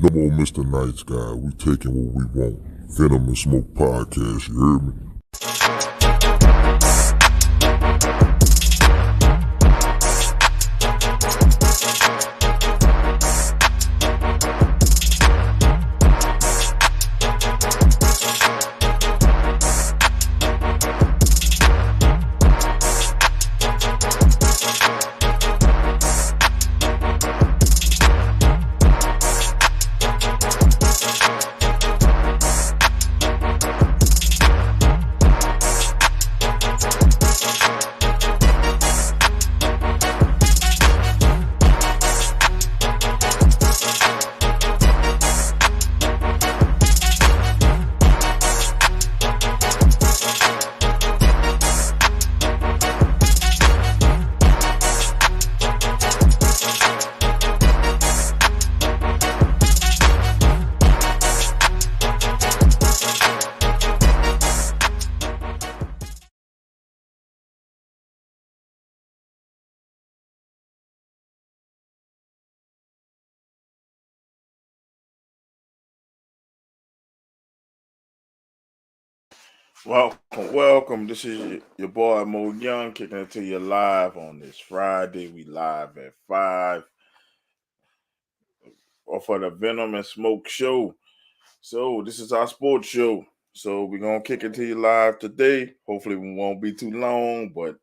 No more Mr. Nice Guy. We taking what we want. Venom and Smoke Podcast, you heard me? Welcome. This is your boy Mo Young kicking it to you live on this Friday. We live at 5 for the Venom and Smoke show. So this is our sports show. So we're gonna kick it to you live today. Hopefully we won't be too long, but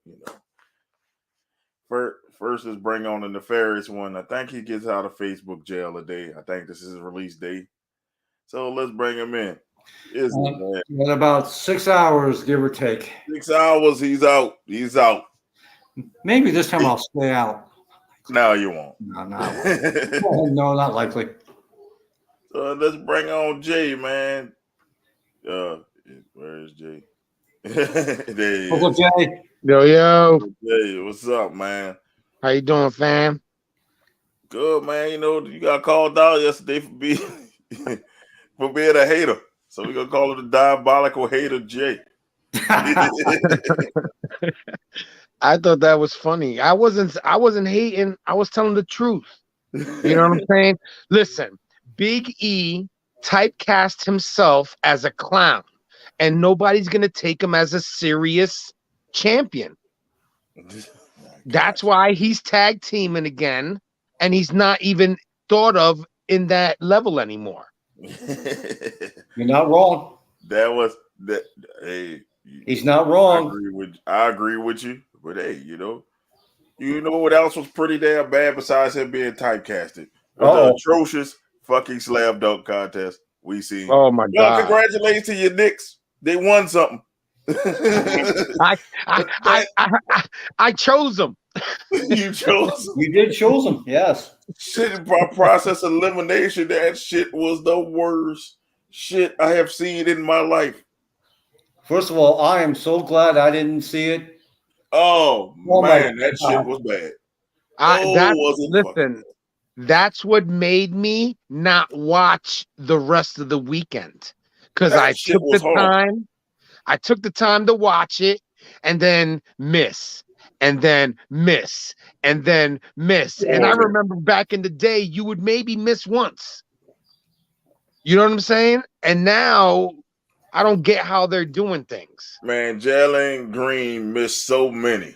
first is bring on the nefarious one. I think he gets out of Facebook jail today. I think this is his release date. So let's bring him in. In about 6 hours, give or take. 6 hours, he's out. He's out. Maybe this time I'll stay out. No, you won't. No, no, not likely. So let's bring on Jay, man. Where is Jay? There he Uncle is. Jay. Yo. Jay, what's up, man? How you doing, fam? Good, man. You got called out yesterday for being a hater. So we're gonna call it a diabolical hater, Jay. I thought that was funny. I wasn't hating. I was telling the truth. You know what I'm saying? Listen, Big E typecast himself as a clown, and nobody's gonna take him as a serious champion. That's why he's tag teaming again, and he's not even thought of in that level anymore. You're not wrong. Hey, he's not wrong. I agree with you, but hey, you know what else was pretty damn bad besides him being typecasted? The atrocious fucking slam dunk contest we see. Oh my God! Congratulations to your Knicks. They won something. I chose them. You chose them. You did choose them, yes. Shit, by process of elimination, that shit was the worst shit I have seen in my life. First of all, I am so glad I didn't see it. Oh man, that shit was bad. That's what made me not watch the rest of the weekend, because I took the time to watch it and then miss. And then miss. And I remember back in the day, you would maybe miss once. You know what I'm saying? And now I don't get how they're doing things. Man, Jalen Green missed so many.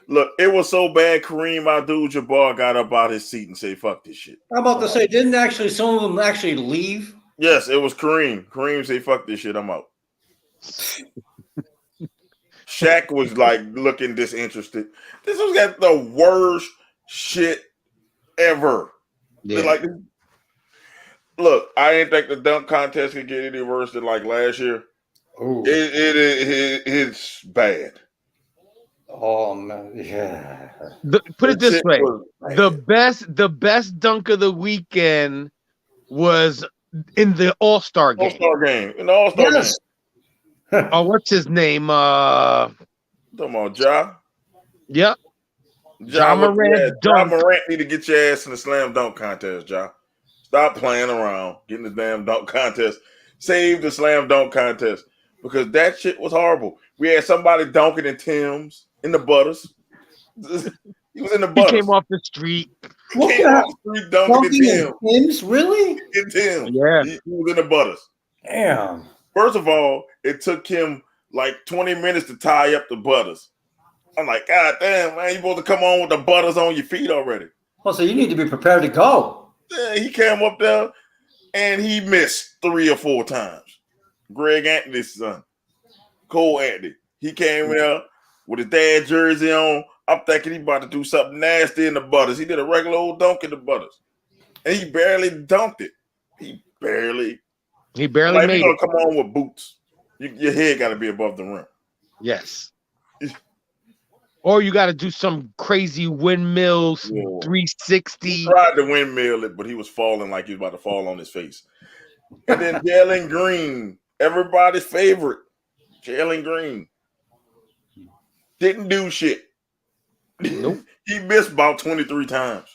Look, it was so bad, Kareem Abdul-Jabbar got up out of his seat and said, fuck this shit. I'm about to say, didn't actually some of them actually leave? Yes, it was Kareem. Kareem said, fuck this shit, I'm out. Shaq was like looking disinterested. This was got the worst shit ever. Yeah. Look, I didn't think the dunk contest could get any worse than like last year. It's bad. Oh man, yeah. Put it this way: the best dunk of the weekend was in the All-Star game. In the All-Star game. Oh, what's his name? Talking about Ja. Yep. Ja Morant need to get your ass in the slam dunk contest, Ja. Stop playing around, getting the damn dunk contest. Save the slam dunk contest, because that shit was horrible. We had somebody dunking in Tim's in the Butters. He was in the He butters. came off the street. Came off the street dunking at Tim's, really? It's him. Yeah. He was in the butters. Damn. First of all, it took him like 20 minutes to tie up the butters. I'm like, God damn, man, you supposed to come on with the butters on your feet already. Well, so you need to be prepared to go. Yeah, he came up there and he missed 3 or 4 times. Greg Anthony's son, Cole Anthony. He came there with his dad jersey on. I'm thinking he about to do something nasty in the butters. He did a regular old dunk in the butters. And he barely dunked it. He barely made it. Come on with boots. Your head got to be above the rim. Yes. Or you got to do some crazy windmills, 360. He tried to windmill it, but he was falling like he was about to fall on his face. And then Jalen Green, everybody's favorite, Jalen Green, didn't do shit. Nope. He missed about 23 times.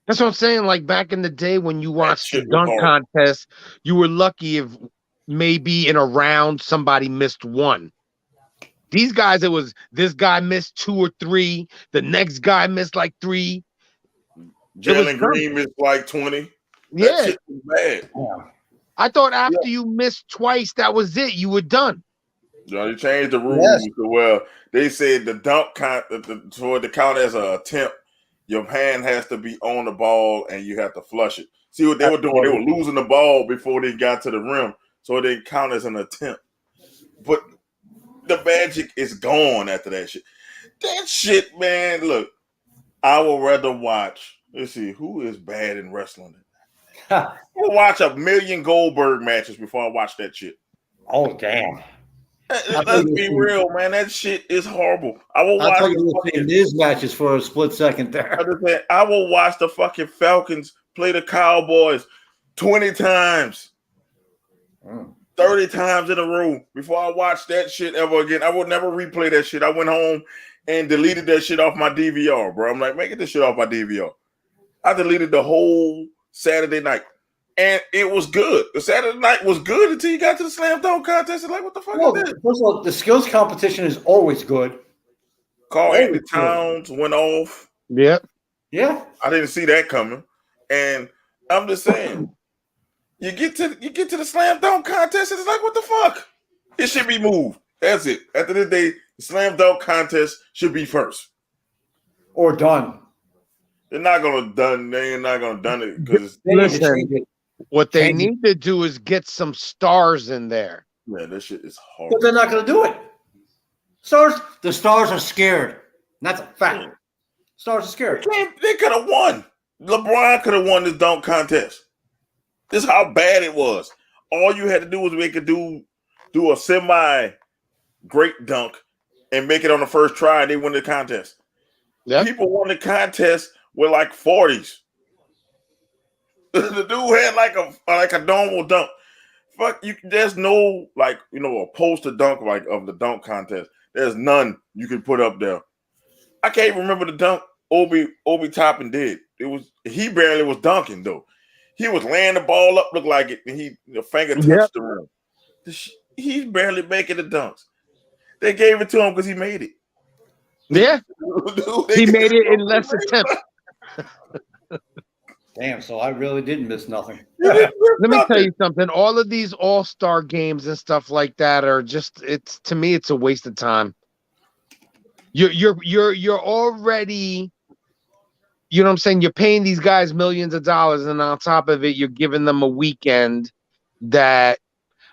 That's what I'm saying. Like back in the day when you watched the dunk contest, you were lucky if maybe in a round somebody missed 1. These guys, it was this guy missed 2 or 3. The next guy missed like 3. Jalen Green missed like 20. That shit was bad. Yeah. I thought after you missed twice, that was it. You were done. You changed the rules. Well, they said the dunk for the count as an attempt, your hand has to be on the ball and you have to flush it. See what they were doing? They were losing the ball before they got to the rim, so it didn't count as an attempt. But the magic is gone after that shit. That shit, man. Look, I would rather watch. Let's see who is bad in wrestling. I will watch 1,000,000 Goldberg matches before I watch that shit. Oh damn! Let's be real, man. That shit is horrible. I will watch these matches for a split second there. I will watch the fucking Falcons play the Cowboys 20 times. 30 times in a row before I watch that shit ever again. I would never replay that shit. I went home and deleted that shit off my DVR, bro. I'm like, get this shit off my DVR. I deleted the whole Saturday night. And it was good. The Saturday night was good until you got to the slam dunk contest. And like, what the fuck is this? First of all, the skills competition is always good. Carl Anthony Towns went off. Yep. Yeah. I didn't see that coming. And I'm just saying, you get to the slam dunk contest, and it's like, what the fuck? It should be moved. That's it. At the end of the day, the slam dunk contest should be first. Or done. They're not gonna done. They ain't not gonna done it because what they need to do is get some stars in there. Man, that shit is horrible. But they're not gonna do it. The stars are scared. That's a fact. Stars are scared. They could have won. LeBron could have won this dunk contest. This is how bad it was. All you had to do was make it do a semi-great dunk and make it on the first try, and they win the contest. Yep. People won the contest with like 40s. The dude had like a normal dunk. Fuck you. There's no a poster dunk of the dunk contest. There's none you can put up there. I can't remember the dunk Obi Toppin did. He barely was dunking though. He was laying the ball up, looked like it, and the finger touched the rim. He's barely making the dunks. They gave it to him because he made it. Yeah, he made it in less attempts. Damn, so I really didn't miss nothing. Let me tell you something. All of these all-star games and stuff like that are to me, it's a waste of time. You're already, you know what I'm saying? You're paying these guys millions of dollars, and on top of it, you're giving them a weekend that,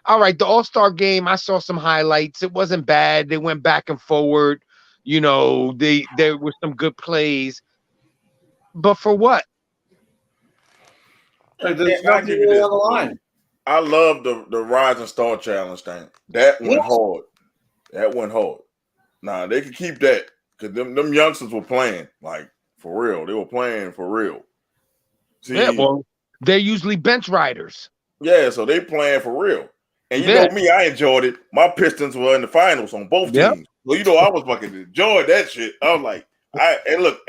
all right, the all-star game, I saw some highlights. It wasn't bad. They went back and forward. You know, there were some good plays. But for what? There's nothing really on the line. I love the Rising Star Challenge thing. That went hard. Nah, they could keep that because them youngsters were playing like for real. They were playing for real. See, yeah, well, they're usually bench riders. Yeah, so they playing for real. And you know me, I enjoyed it. My Pistons were in the finals on both teams. Well, you know, I was fucking enjoying that shit. I was like,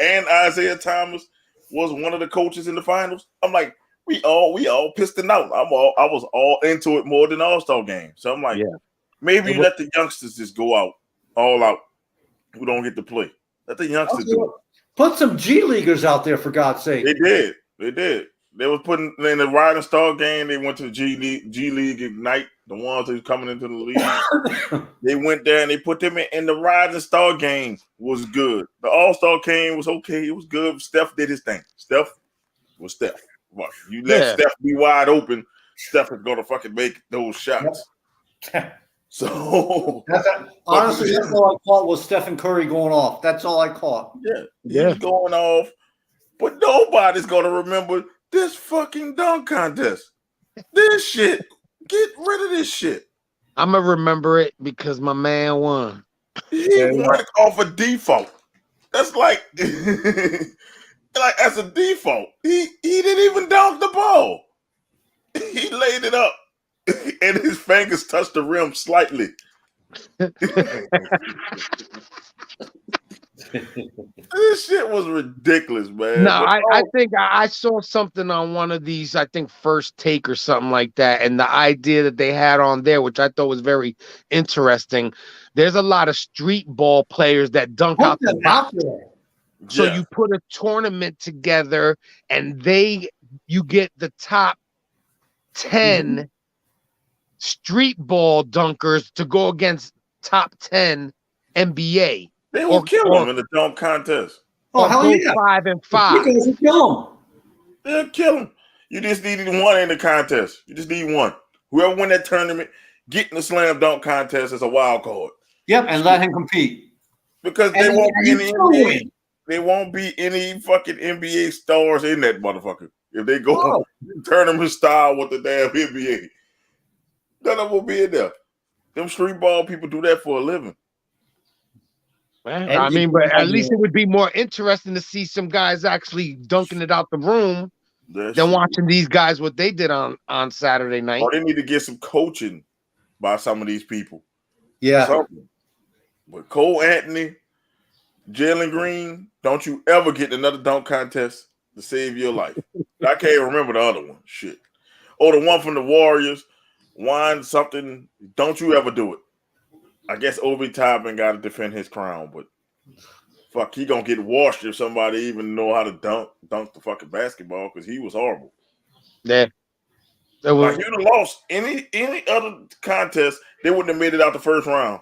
and Isaiah Thomas was one of the coaches in the finals. I'm like, we all Piston out. I was all into it more than All-Star game. So I'm like, maybe you let the youngsters just go out, all out, who don't get to play. Let the youngsters do it. Put some G Leaguers out there for God's sake. They did. They was putting in the Rising Star game. They went to the G League Ignite, the ones who's coming into the league. They went there and they put them in the Rising Star game. Was good. The All-Star game was okay. It was good. Steph did his thing. Steph was Steph. What? You let Steph be wide open, Steph is gonna fucking make those shots. So honestly, that's all I caught was Stephen Curry going off. That's all I caught. He's going off, but nobody's gonna remember this fucking dunk contest. This shit. Get rid of this shit. I'm gonna remember it because my man won. He won off a default. That's like, like as a default. He didn't even dunk the ball. He laid it up. And his fingers touched the rim slightly. This shit was ridiculous, man. No, I think I saw something on one of these, I think First Take or something like that. And the idea that they had on there, which I thought was very interesting. There's a lot of street ball players that dunk out the top. So you put a tournament together and you get the top 10 street ball dunkers to go against top 10 NBA. They will kill them in the dunk contest. Oh, hell yeah. 5 and 5. They'll kill them. They'll kill them. You just needed one in the contest. You just need one. Whoever win that tournament, get in the slam dunk contest as a wild card. Yep, and let him compete. Because there won't be any NBA. There won't be any fucking NBA stars in that motherfucker. If they go tournament style with the damn NBA. None of them will be in there. Them street ball people do that for a living. Well, I mean, but at least it would be more interesting to see some guys actually dunking it out the room than watching these guys what they did on Saturday night. Or they need to get some coaching by some of these people. Yeah. Something. But Cole Anthony, Jalen Green, don't you ever get another dunk contest to save your life. I can't remember the other one. Shit. Or the one from the Warriors. Wine something, don't you ever do it. I guess Obi Toppin got to defend his crown, but fuck, he gonna get washed if somebody even know how to dunk the fucking basketball because he was horrible. Yeah. Like you'd have lost any other contest, they wouldn't have made it out the first round.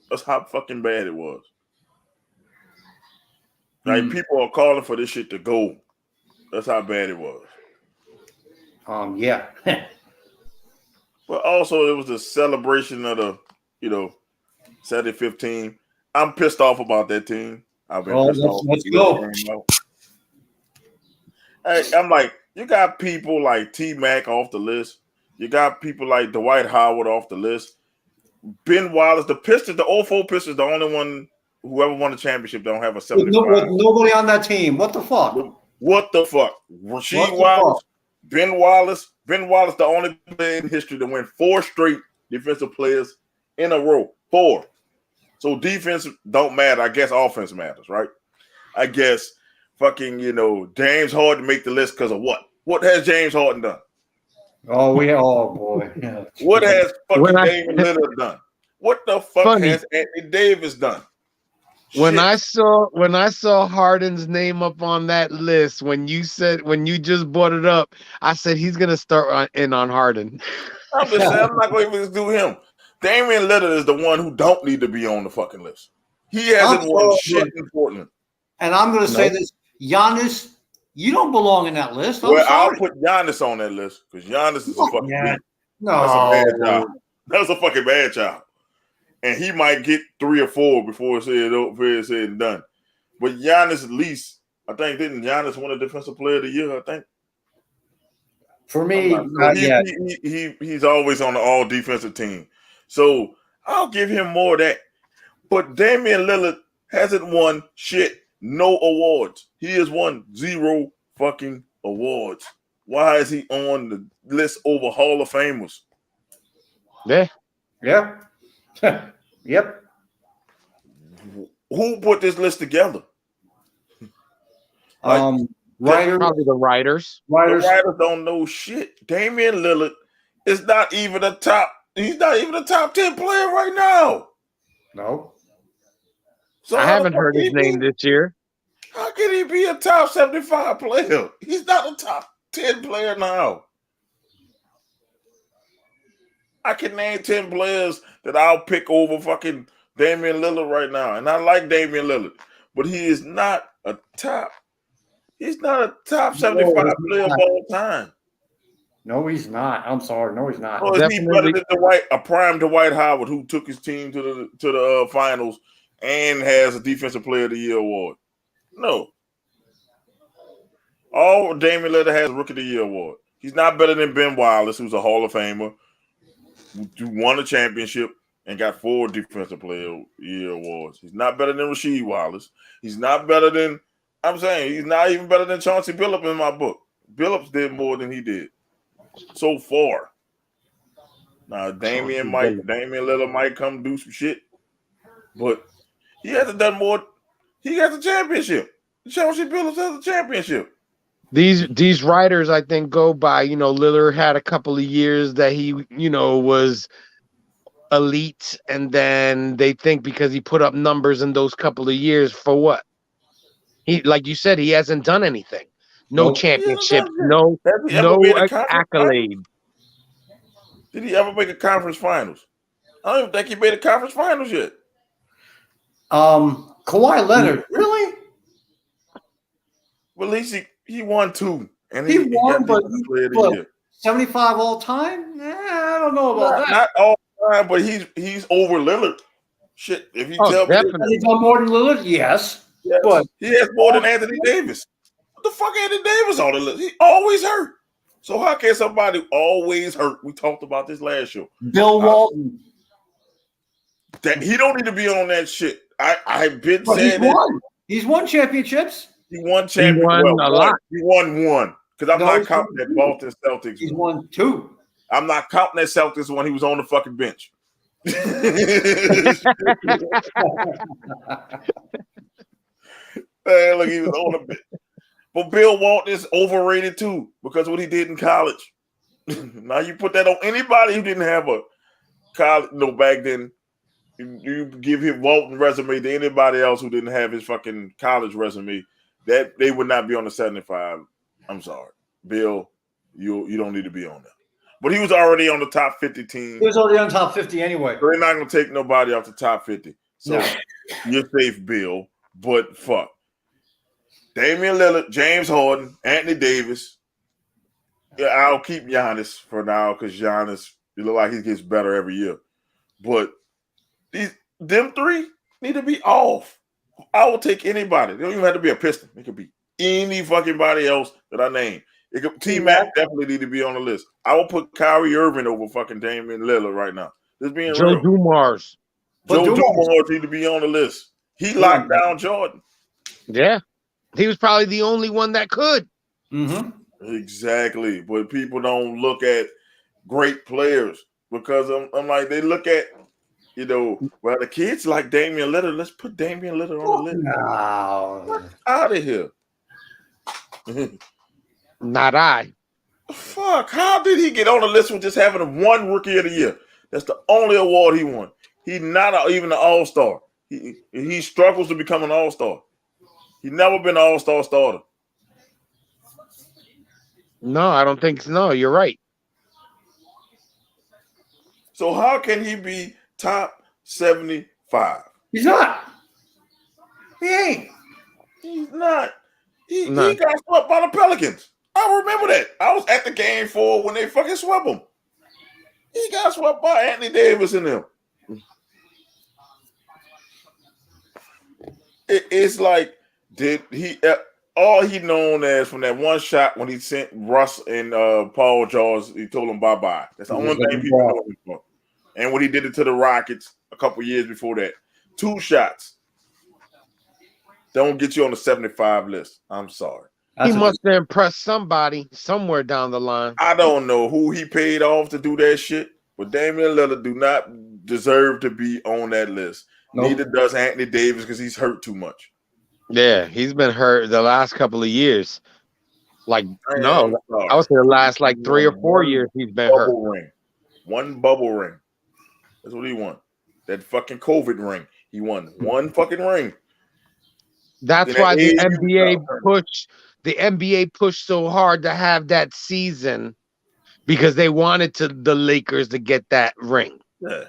That's how fucking bad it was. Like people are calling for this shit to go. That's how bad it was. Yeah. But also, it was a celebration of the, Saturday 15. I'm pissed off about that team. I've been pissed off. Let's go. Hey, I'm like, you got people like T-Mac off the list. You got people like Dwight Howard off the list. Ben Wallace, the Pistons, the 04 Pistons, the only one whoever won the championship don't have a 75. Nobody on that team. What the fuck? What the fuck? Rasheed Wallace, Ben Wallace, the only player in history to win 4 straight defensive players in a row. 4. So defense don't matter. I guess offense matters, right? I guess fucking, James Harden make the list because of what? What has James Harden done? Oh boy. Yeah. What has fucking Damian Lillard done? What the fuck has Anthony Davis done? When I saw Harden's name up on that list, when you just brought it up, I said he's gonna start in on Harden. I'm just saying I'm not gonna even do him. Damian Lillard is the one who don't need to be on the fucking list. He hasn't won shit in Portland. And I'm gonna say this, Giannis, you don't belong in that list. I'll put Giannis on that list because Giannis is a fucking beat. No, that's a bad job. That's a fucking bad job. And he might get 3 or 4 before it's said and done. But Giannis, at least, I think, didn't Giannis win a Defensive Player of the Year? I think. For me, he's always on the all defensive team. So I'll give him more of that. But Damian Lillard hasn't won shit. No awards. He has won 0 fucking awards. Why is he on the list over Hall of Famers? Yeah. Yep. Who put this list together? Writers. Probably the writers. The writers don't know shit. Damian Lillard is not even a top. He's not even a top 10 player right now. No. So I how the haven't fuck heard his name this year. How can he be a top 75 player? He's not a top 10 player now. I can name 10 players that I'll pick over fucking Damian Lillard right now. And I like Damian Lillard, but he is not a top. He's not a top 75 player of all time. No, he's not. I'm sorry. No, he's not. Or is he better than a prime Dwight Howard who took his team to the finals and has a Defensive Player of the Year award? No. All Damian Lillard has a Rookie of the Year award. He's not better than Ben Wallace, who's a Hall of Famer, who won a championship and got 4 Defensive Player of the Year awards. He's not better than Rasheed Wallace. He's not better than, I'm saying, he's not even better than Chauncey Billups in my book. Billups did more than he did so far. Now, Damian Lillard might come do some shit, but he hasn't done more. He has a championship. Chauncey Billups has a championship. These writers, I think, go by, Lillard had a couple of years that he, was elite, and then they think because he put up numbers in those couple of years, for what? He, like you said, he hasn't done anything. No championship, no accolade. Did he ever make a conference finals? I don't even think he made a conference finals yet. Kawhi Leonard, really? Well, at least he won 2. And he won, but 75 all time? I don't know about that. Not all time, but he's over Lillard. Shit, if you tell me he's on more than Lillard, yes. But he has more than Anthony Davis. What the fuck Anthony Davis on the list? He always hurt. So how can somebody always hurt? We talked about this last show. Bill Walton. That he don't need to be on that shit. I've been saying that. He's won championships. He won championships. He won a lot. He won 1. Because I'm not counting that Boston Celtics. He's won 2. I'm not counting that Celtics when he was on the fucking bench. Look, he was on the bench. But Bill Walton is overrated too because of what he did in college. Now you put that on anybody who didn't have a college, back then. You give his Walton resume to anybody else who didn't have his fucking college resume, that they would not be on the 75. I'm sorry, Bill, you don't need to be on that. But he was already on the top 50 team. He was already on top 50 anyway. So they're not gonna take nobody off the top 50. So you're safe, Bill. But fuck. Damian Lillard, James Harden, Anthony Davis. Yeah, I'll keep Giannis for now because Giannis, it look like he gets better every year. But them 3 need to be off. I will take anybody. They don't even have to be a Piston. It could be any fucking body else that I name. It could T-Mac definitely need to be on the list. I will put Kyrie Irving over fucking Damian Lillard right now. Just being Joe real. Dumars. Joe Dumars need to be on the list. He locked down Jordan. Yeah. He was probably the only one that could. Mm-hmm. Exactly. But people don't look at great players because I'm like, they look at, well, the kids like Damian Lillard. Let's put Damian Lillard on the list. No. Out of here. Not I. Fuck. How did he get on the list with just having 1 Rookie of the Year? That's the only award he won. He's not even an all-star. He struggles to become an all-star. He's never been an all-star starter. No, I don't think so. No, you're right. So how can he be top 75? He's not. He ain't. He's not. He got swept by the Pelicans. I remember that. I was at the game 4 when they fucking swept him. He got swept by Anthony Davis and them. It's like, did he all he known as from that one shot when he sent Russ and Paul George, he told him bye-bye. That's the only thing people know him for. And when he did it to the Rockets a couple years before that. 2 shots. Don't get you on the 75 list. I'm sorry. He must have impressed somebody somewhere down the line. I don't know who he paid off to do that shit, but Damian Lillard do not deserve to be on that list. Nope. Neither does Anthony Davis because he's hurt too much. Yeah, he's been hurt the last couple of years. I would say the last 3 or 4 years he's been hurt. Ring. 1 bubble ring. That's what he won. That fucking COVID ring. He won one fucking ring. That's Then why that the AAU NBA pushed so hard to have that season because they wanted the Lakers to get that ring. Yeah.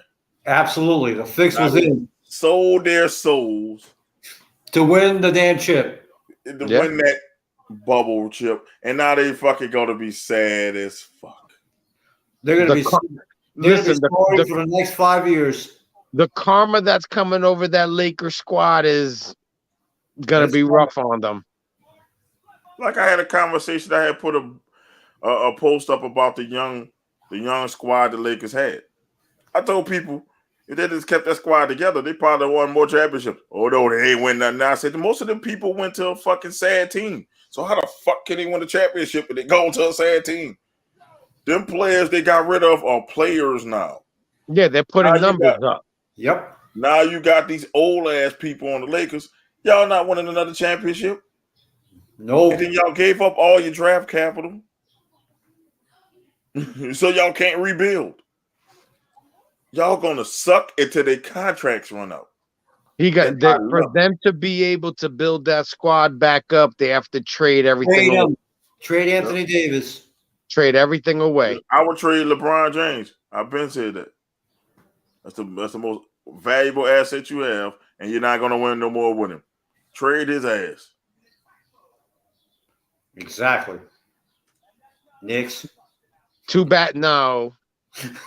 Absolutely. The fix was they in sold their souls to win the damn chip. to win that bubble chip, and now they fucking gonna be sad as fuck. They're gonna be sorry for the next 5 years. The karma that's coming over that Lakers squad is gonna be rough on them. Like I had a conversation, I had put a post up about the young squad the Lakers had. I told people if they just kept that squad together, they probably won more championships. Oh no, they ain't win nothing. I said most of them people went to a fucking sad team. So how the fuck can they win a championship if they go to a sad team? Them players they got rid of are players now. Yeah, they're putting numbers up. Yep. Now you got these old ass people on the Lakers. Y'all not winning another championship. No. And then y'all gave up all your draft capital. So y'all can't rebuild. Y'all gonna suck until their contracts run out. For them to be able to build that squad back up, they have to trade everything away. Trade Anthony Davis. Trade everything away. I would trade LeBron James. I've been said that. That's the most valuable asset you have, and you're not gonna win no more with him. Trade his ass. Exactly. Knicks. Too bad now.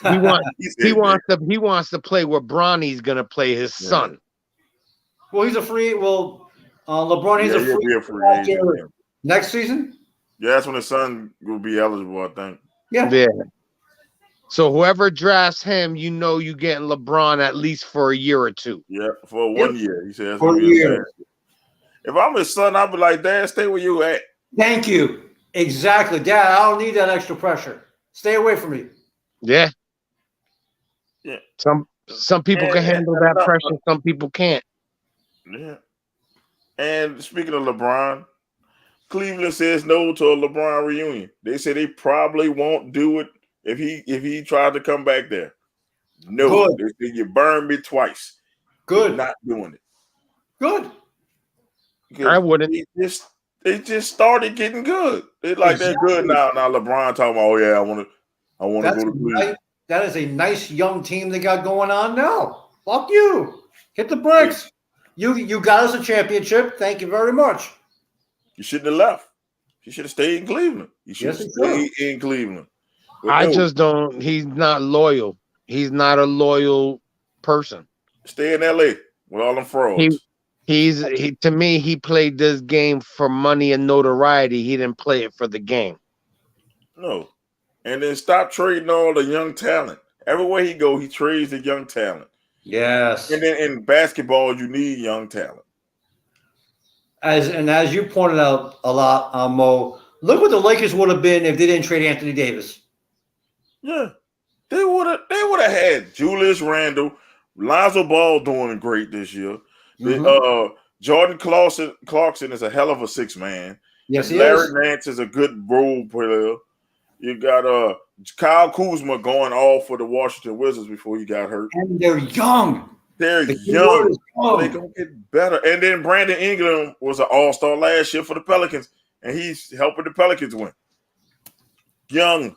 He wants to play where Bronny's gonna play his son. Well, he's a free. Well, LeBron is a free agent next season. Yeah, that's when his son will be eligible, I think. Yeah. So whoever drafts him, you getting LeBron at least for a year or two. Yeah, for 1 year. He says for a year. If I'm his son, I'd be like, Dad, stay where you at. Thank you. Exactly, Dad. I don't need that extra pressure. Stay away from me. Yeah. Yeah. Some people can handle that pressure. Some people can't. Yeah. And speaking of LeBron, Cleveland says no to a LeBron reunion. They say they probably won't do it if he tried to come back there. No, they say you burned me twice. Good. You're not doing it. Good. Because I wouldn't. They just started getting good. They're good now. Now LeBron talking about, oh yeah, I want to go to Cleveland. That is a nice young team they got going on now. Fuck you. Hit the bricks. You got us a championship. Thank you very much. You shouldn't have left. You should have stayed in Cleveland. You should have stayed in Cleveland. But just don't. He's not loyal. He's not a loyal person. Stay in LA with all them frauds. To me, he played this game for money and notoriety. He didn't play it for the game. No. And then stop trading all the young talent. Everywhere he go, he trades the young talent. Yes. And then in basketball, you need young talent. As you pointed out a lot, Mo, look what the Lakers would have been if they didn't trade Anthony Davis. Yeah. They would have had Julius Randle, Lonzo Ball doing great this year. Mm-hmm. Jordan Clarkson is a hell of a six man. Yes, he Larry is. Nance is a good role player. You got Kyle Kuzma going all for the Washington Wizards before he got hurt. And they're young. They're young. So they're going to get better. And then Brandon Ingram was an all-star last year for the Pelicans, and he's helping the Pelicans win. Young.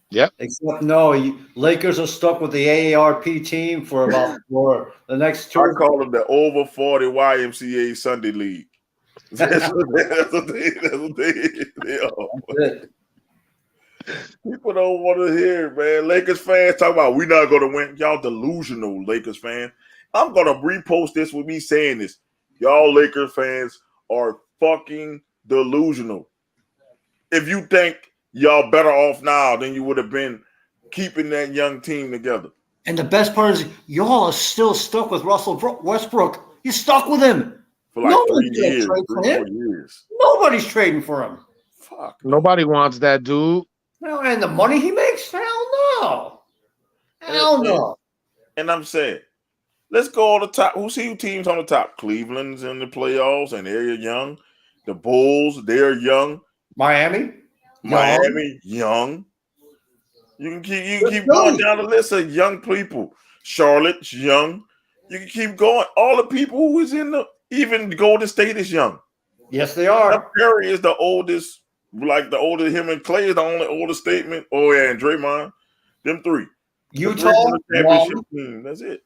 Yep. Except Lakers are stuck with the AARP team for the next 2. I call them the over 40 YMCA Sunday League. That's what they are. People don't want to hear it, man. Lakers fans talk about we're not going to win. Y'all delusional Lakers fans. I'm going to repost this with me saying this. Y'all Lakers fans are fucking delusional. If you think y'all better off now than you would have been keeping that young team together. And the best part is y'all are still stuck with Russell Westbrook. You're stuck with him. For like 3 years, 4 years. Nobody's trading for him. Fuck. Nobody wants that dude. Well, and the money he makes? Hell no. Hell no. And I'm saying, let's go on the top. Who teams on the top? Cleveland's in the playoffs, and they're young. The Bulls, they're young. Miami, young. You can keep going down the list of young people. Charlotte's young. You can keep going. All the people who is in even Golden State is young. Yes, they are. Steph Curry is the oldest, like the older him and Clay is the only oldest statement. Oh yeah, and Draymond, them three. Utah, the championship team. That's it.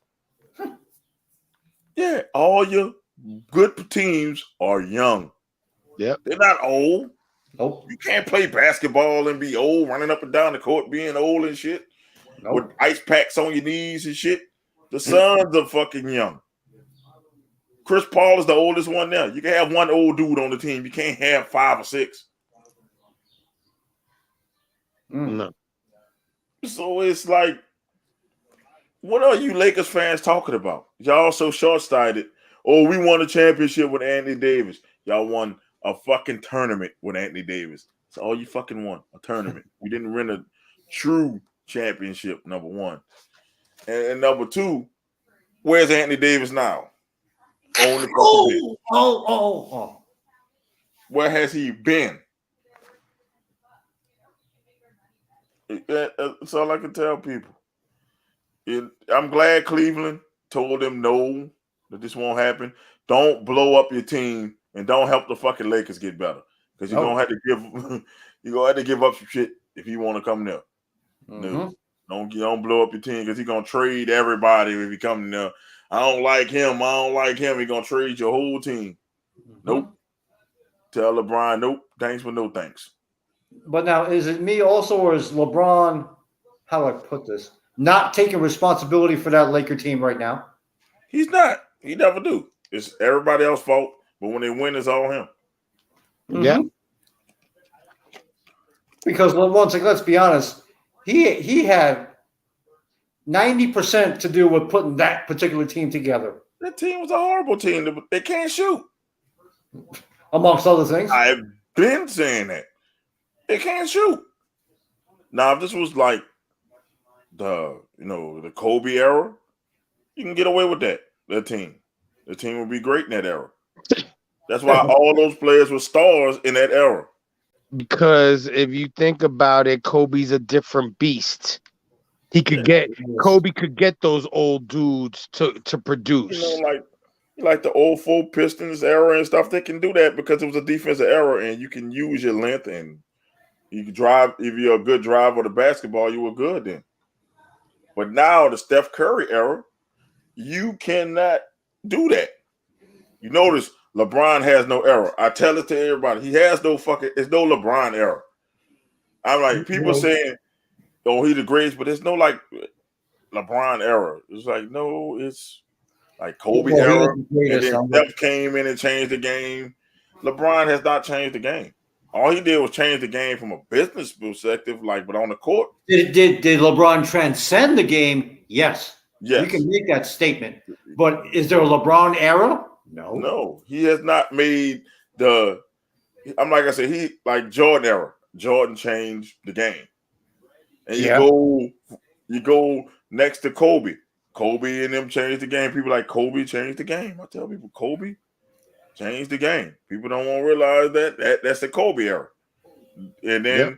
Yeah, all your good teams are young. Yep. They're not old. Nope. You can't play basketball and be old, running up and down the court, being old and shit. Nope. With ice packs on your knees and shit. The Suns are fucking young. Chris Paul is the oldest one now. You can have one old dude on the team. You can't have 5 or 6. No. So it's like, what are you Lakers fans talking about? Y'all so short-sighted. Oh, we won a championship with Anthony Davis. Y'all won a fucking tournament with Anthony Davis. That's all you fucking won, a tournament. We didn't win a true championship, number one. And number two, where's Anthony Davis now? Oh. Where has he been? That's all I can tell people. I'm glad Cleveland told them no, that this won't happen. Don't blow up your team and don't help the fucking Lakers get better. Because you're gonna have to give up some shit if you want to come there. Mm-hmm. No, don't blow up your team because he's gonna trade everybody if he come there. I don't like him. He's gonna trade your whole team. Mm-hmm. Nope. Tell LeBron, nope, thanks but no thanks. But now, is it me also, or is LeBron, how do I put this, not taking responsibility for that Laker team right now? He's not. He never do. It's everybody else's fault, but when they win, it's all him. Mm-hmm. Yeah. Because once again, let's be honest, he had 90% to do with putting that particular team together. That team was a horrible team. They can't shoot. Amongst other things. I've been saying that. They can't shoot. Now, if this was like the Kobe era, you can get away with that. The team would be great in that era. That's why all those players were stars in that era. Because if you think about it, Kobe's a different beast. Kobe could get those old dudes to produce. Like the old 4 Pistons era and stuff, they can do that because it was a defensive era and you can use your length and you can drive. If you're a good driver of the basketball, you were good then. But now the Steph Curry era, you cannot do that. You notice LeBron has no era. I tell it to everybody. He has no it's no LeBron era. I'm like, people saying, oh, he's the greatest, but there's no like LeBron era. It's like, no, it's like Kobe era. And then Steph came in and changed the game. LeBron has not changed the game. All he did was change the game from a business perspective, but on the court. Did LeBron transcend the game? Yes. Yes. We can make that statement. But is there a LeBron era? No. No. He has not made I'm like I said, he like Jordan era. Jordan changed the game. And you go next to Kobe. Kobe and them changed the game. People like Kobe changed the game. I tell people Kobe changed the game. People don't want to realize that's the Kobe era. And then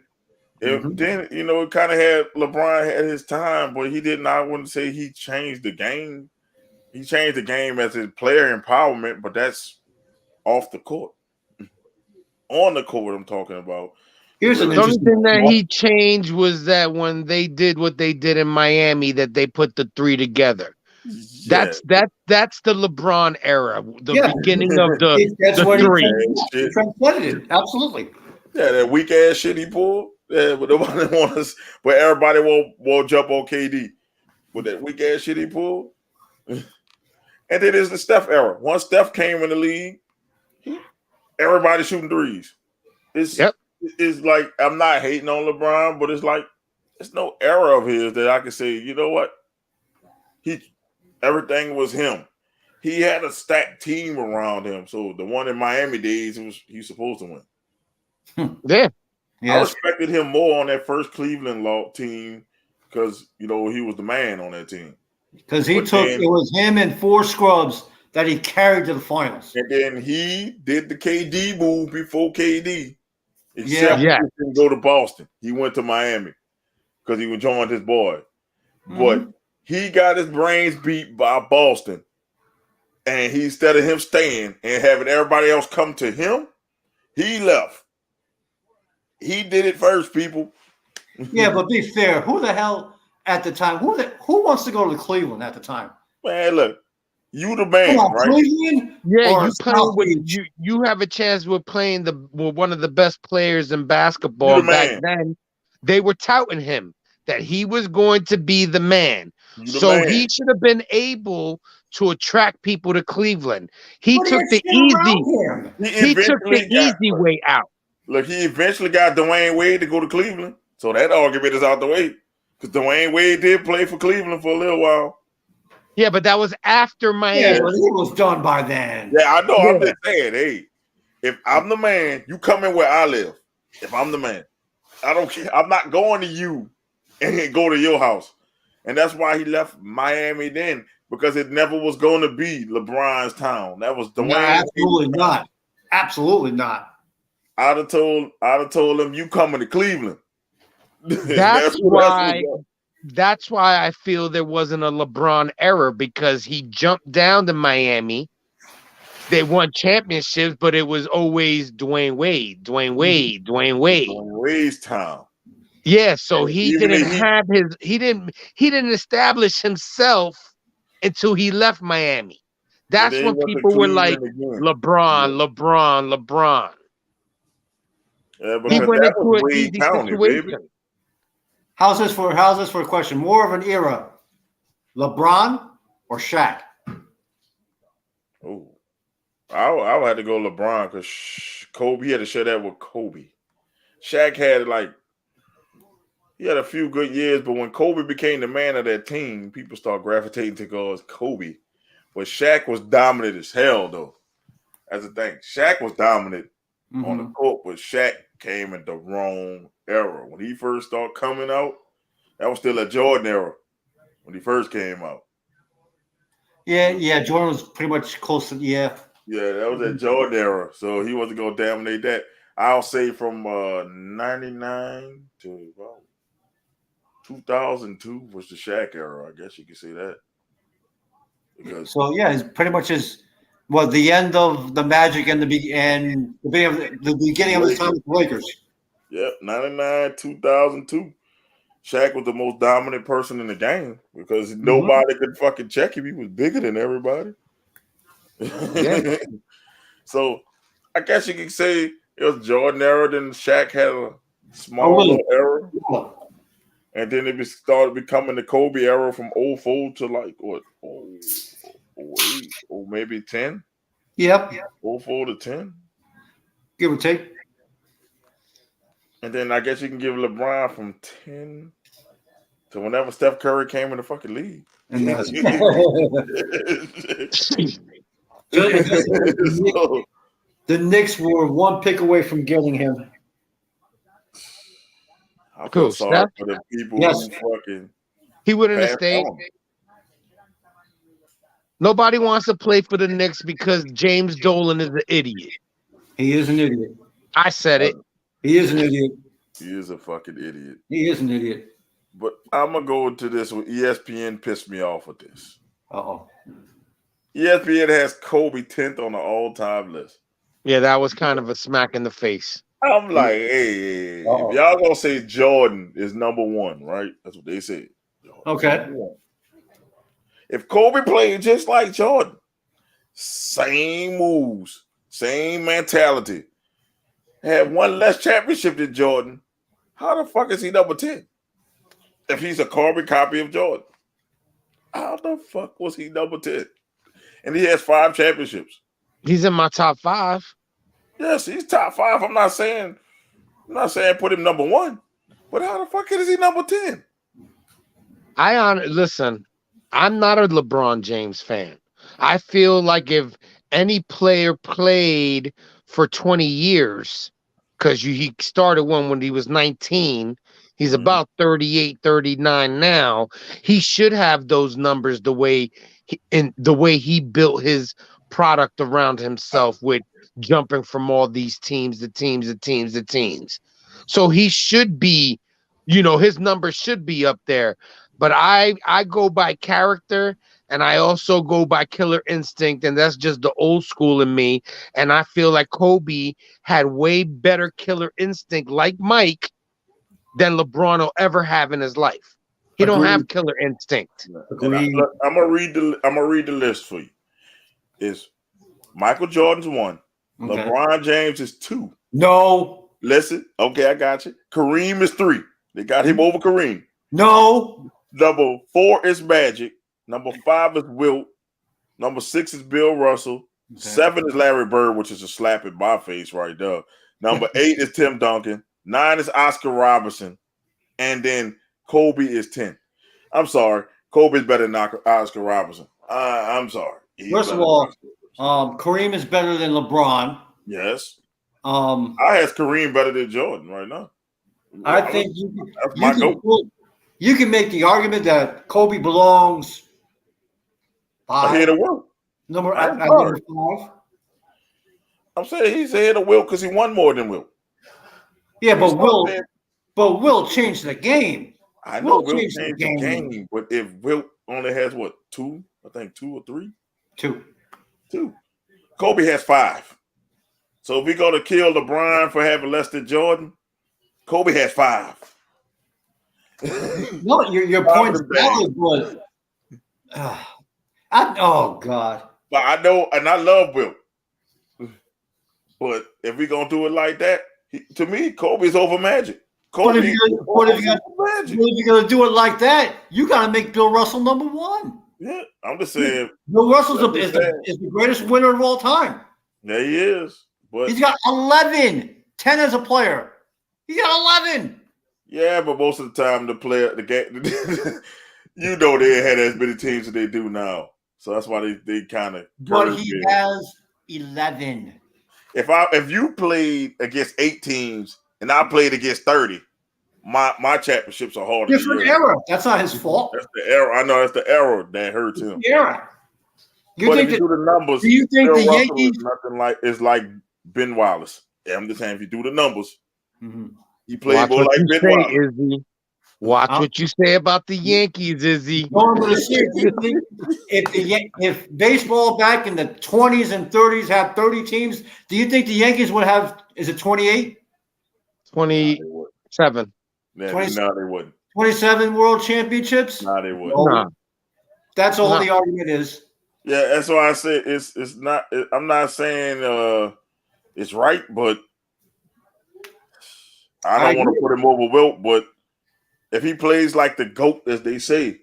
it kind of had LeBron had his time, but he didn't. I wouldn't say he changed the game. He changed the game as his player empowerment, but that's off the court. On the court, I'm talking about. Here's the only thing that he changed was that when they did what they did in Miami, that they put the 3 together. Yeah. That's the LeBron era, the beginning of the 3. He transcended it. Absolutely. Yeah, that weak ass shit he pulled. Yeah, but nobody wants. But everybody won't jump on KD with that weak ass shit he pulled. And then there's the Steph era. Once Steph came in the league, everybody shooting threes. It's like, I'm not hating on LeBron, but it's like it's no era of his that I can say, you know what? Everything was him. He had a stacked team around him. So the one in Miami days, he's supposed to win. Yeah. I respected him more on that first Cleveland team because he was the man on that team. Because it was him and 4 scrubs that he carried to the finals. And then he did the KD move before KD. Except he didn't go to Boston. He went to Miami because he joined his boy. Mm-hmm. But he got his brains beat by Boston. And instead of him staying and having everybody else come to him, he left. He did it first, people. Yeah, but be fair. Who the hell at the time? Who wants to go to Cleveland at the time? Man, look, you the man, right? Cleveland Yeah, or you playing South with Beach? you have a chance with playing with one of the best players in basketball. You the Back man. then, they were touting him that he was going to be the man. You the So man. he should have been able to attract people to Cleveland. He But took had the shit easy. around him. He took the easy way out. Look, he eventually got Dwayne Wade to go to Cleveland. So that argument is out the way. Because Dwayne Wade did play for Cleveland for a little while. Yeah, but that was after Miami. Yeah, but he was done by then. Yeah, I know. Yeah. I'm just saying, hey, if I'm the man, you come in where I live. If I'm the man, I don't care. I'm not going to you and go to your house. And that's why he left Miami then, because it never was going to be LeBron's town. That was Dwayne. No, absolutely not. Absolutely not. I'd have told him you coming to Cleveland. That's why I feel there wasn't a LeBron error, because he jumped down to Miami. They won championships, but it was always Dwayne Wade. Dwayne Wade's town. Yeah, so And he even didn't if he- have his he didn't establish himself until he left Miami. That's then when he went to people were like Cleveland again. LeBron. Yeah, He because went that into was an Wade easy County, baby. situation. How's this for a question? More of an era, LeBron or Shaq? Oh, I would have to go LeBron because Kobe had to share that with Kobe. Shaq had he had a few good years, but when Kobe became the man of that team, people start gravitating to go as Kobe. But Shaq was dominant as hell, though. That's the thing. Shaq was dominant on the court, but Shaq came in the wrong era. When he first started coming out, that was still a Jordan era when he first came out. Yeah. Jordan was pretty much close to Yeah, that was that Jordan era. So he wasn't going to dominate that. I'll say from 99 to about 2002 was the Shaq era. I guess you could say that. Because So yeah, it's pretty much the end of the Magic and the beginning of the time with the Lakers. Yep, 99, 2002. Shaq was the most dominant person in the game because nobody could fucking check him. He was bigger than everybody. Yeah. So I guess you could say it was Jordan era, then Shaq had a small little era. Yeah. And then it started becoming the Kobe era from 04 to like what? 08 or maybe 10? Yep. 04 to 10. Give or take. And then I guess you can give LeBron from 10 to whenever Steph Curry came in the fucking league. And the Knicks were one pick away from getting him. I feel sorry for the people who fucking. He wouldn't have stayed. Nobody wants to play for the Knicks because James Dolan is an idiot. He is an idiot. I said it. He is an idiot. He is a fucking idiot. He is an idiot. But I'm gonna go into this with ESPN. Pissed me off with this. ESPN has Kobe 10th on the all-time list. Yeah, that was kind of a smack in the face. I'm like, hey, if y'all gonna say Jordan is number one, right? That's what they said. Okay. If Kobe played just like Jordan, same moves, same mentality, had one less championship than Jordan, how the fuck is he number 10? If he's a carbon copy of Jordan, how the fuck was he number 10? And he has 5 championships. He's in my top 5. Yes, he's top 5. I'm not saying put him number 1, but how the fuck is he number 10? Listen, I'm not a LeBron James fan. I feel like if any player played for 20 years, because he started one when he was 19, he's about 38, 39 now. He should have those numbers the way he built his product around himself with jumping from all these teams to teams. So he should be, his numbers should be up there. But I go by character, and I also go by killer instinct, and that's just the old school in me. And I feel like Kobe had way better killer instinct, like Mike, than LeBron will ever have in his life. He don't have killer instinct. I'm gonna read the list for you. It's Michael Jordan's 1. Okay. LeBron James is 2. No. Listen, okay, I got you. Kareem is 3. They got him over Kareem. No. Number 4 is Magic. Number 5 is Wilt. Number 6 is Bill Russell. Okay. 7 is Larry Bird, which is a slap in my face right there. Number 8 is Tim Duncan. 9 is Oscar Robertson. And then Kobe is 10. I'm sorry. Kobe's better than Oscar Robertson. I'm sorry. First of all, Kareem is better than LeBron. Yes. I have Kareem better than Jordan right now. I think you can make the argument that Kobe belongs ahead of Wilt. Number 5. I'm saying he's ahead of Wilt because he won more than Wilt. Yeah, but Wilt changed the game. I know Wilt changed the game, but if Wilt only has 2? I think 2 or 3. 2. Kobe has 5. So if we're going to kill LeBron for having less than Jordan, Kobe has 5. No, your point is valid, but oh God. But I know, and I love Wilt. But if we're going to do it like that, to me, Kobe's over Magic. But if you're going to do it like that, you got to make Bill Russell number 1. Yeah, I'm just saying. Bill Russell is the greatest winner of all time. Yeah, he is. But he's got 11, 10 as a player. He got 11. Yeah, but most of the time, the game, they had as many teams as they do now. So that's why they kind of. But he has 11. If you played against 8 teams and I played against 30, my championships are harder. Different era. That's not his fault. That's the error. I know that's the error that hurts him. Era. But if you do the numbers, do you think the Yankees is like Ben Wallace? Yeah, I'm just saying if you do the numbers, he played Watch more what like you Ben say, Wallace. Izzy. Watch what you say about the Yankees, Izzy. No, I'm going to say, do you think if baseball back in the 20s and 30s had 30 teams, do you think the Yankees would have? Is it 28? 27. No, they wouldn't. 27 world championships? No, they wouldn't. No. That's all the argument is. Yeah, that's why I said it's not. I'm not saying it's right, but I don't want to put him over Wilt. But if he plays like the GOAT, as they say,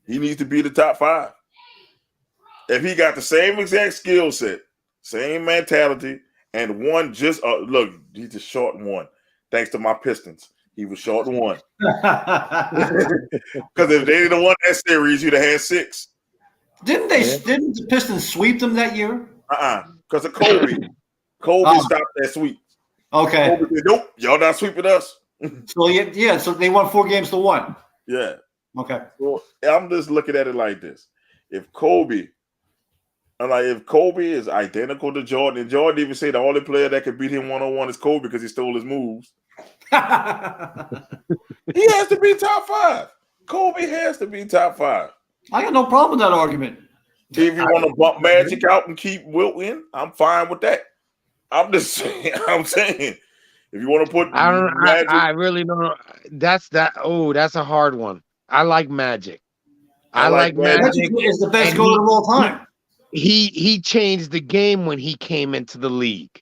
he needs to be the top 5. If he got the same exact skill set, same mentality, and one just look, he just short 1. Thanks to my Pistons. He was short 1. Because if they didn't won that series, you'd have had 6. Didn't the Pistons sweep them that year? Because of Kobe. Kobe stopped that sweep. Okay. Kobe said, nope, y'all not sweeping us. So so they won 4 games to 1. Yeah. Okay. So I'm just looking at it like this. If Kobe is identical to Jordan, and Jordan even say the only player that could beat him 1-on-1 is Kobe because he stole his moves. He has to be top 5. Kobe has to be top 5. I got no problem with that argument. If you want to bump Magic out and keep Wilt in, I'm fine with that. I'm just saying. If you want to put Magic, I really don't know. That's a hard one. I like Magic. I like Magic. Is the best goalie of all time. He changed the game when he came into the league.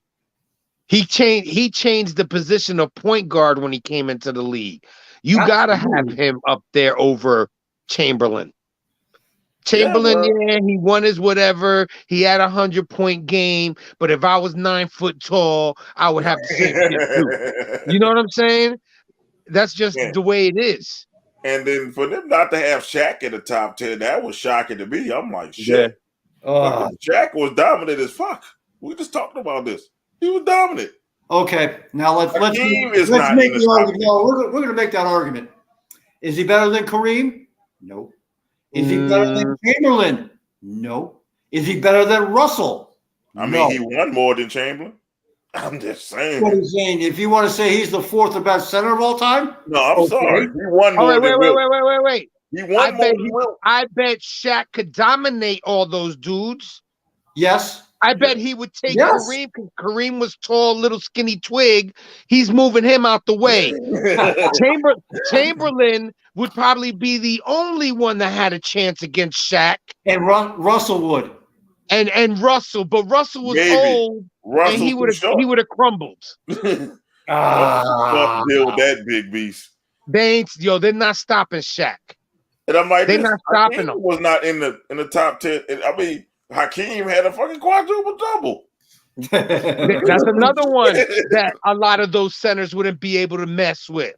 He changed the position of point guard when he came into the league. You gotta have him up there over Chamberlain. Chamberlain, he won his whatever. He had 100-point game, but if I was 9 foot tall, I would have the same shit too. You know what I'm saying? That's just the way it is. And then for them not to have Shaq in the top 10, that was shocking to me. I'm like, shit. Yeah. Shaq was dominant as fuck. We just talked about this. He was dominant. Okay, now let's make the argument. No, we're going to make that argument. Is he better than Kareem? No. Is he better than Chamberlain? No. Is he better than Russell? I mean, he won more than Chamberlain. I'm just saying. What he's saying. If you want to say he's the 4th or best center of all time? No, I'm sorry. He won more than Wilt. Wait. He won more than Wilt. I bet Shaq could dominate all those dudes. Yes. I bet he would take Kareem because Kareem was tall, little skinny twig. He's moving him out the way. Chamberlain would probably be the only one that had a chance against Shaq. And Russell would. And Russell, but Russell was old, and he would have crumbled. Deal with that big beast. They're not stopping Shaq. And I'm like, they're not stopping him. Was not in the top 10. I mean, Hakeem had a fucking quadruple double. That's another one that a lot of those centers wouldn't be able to mess with.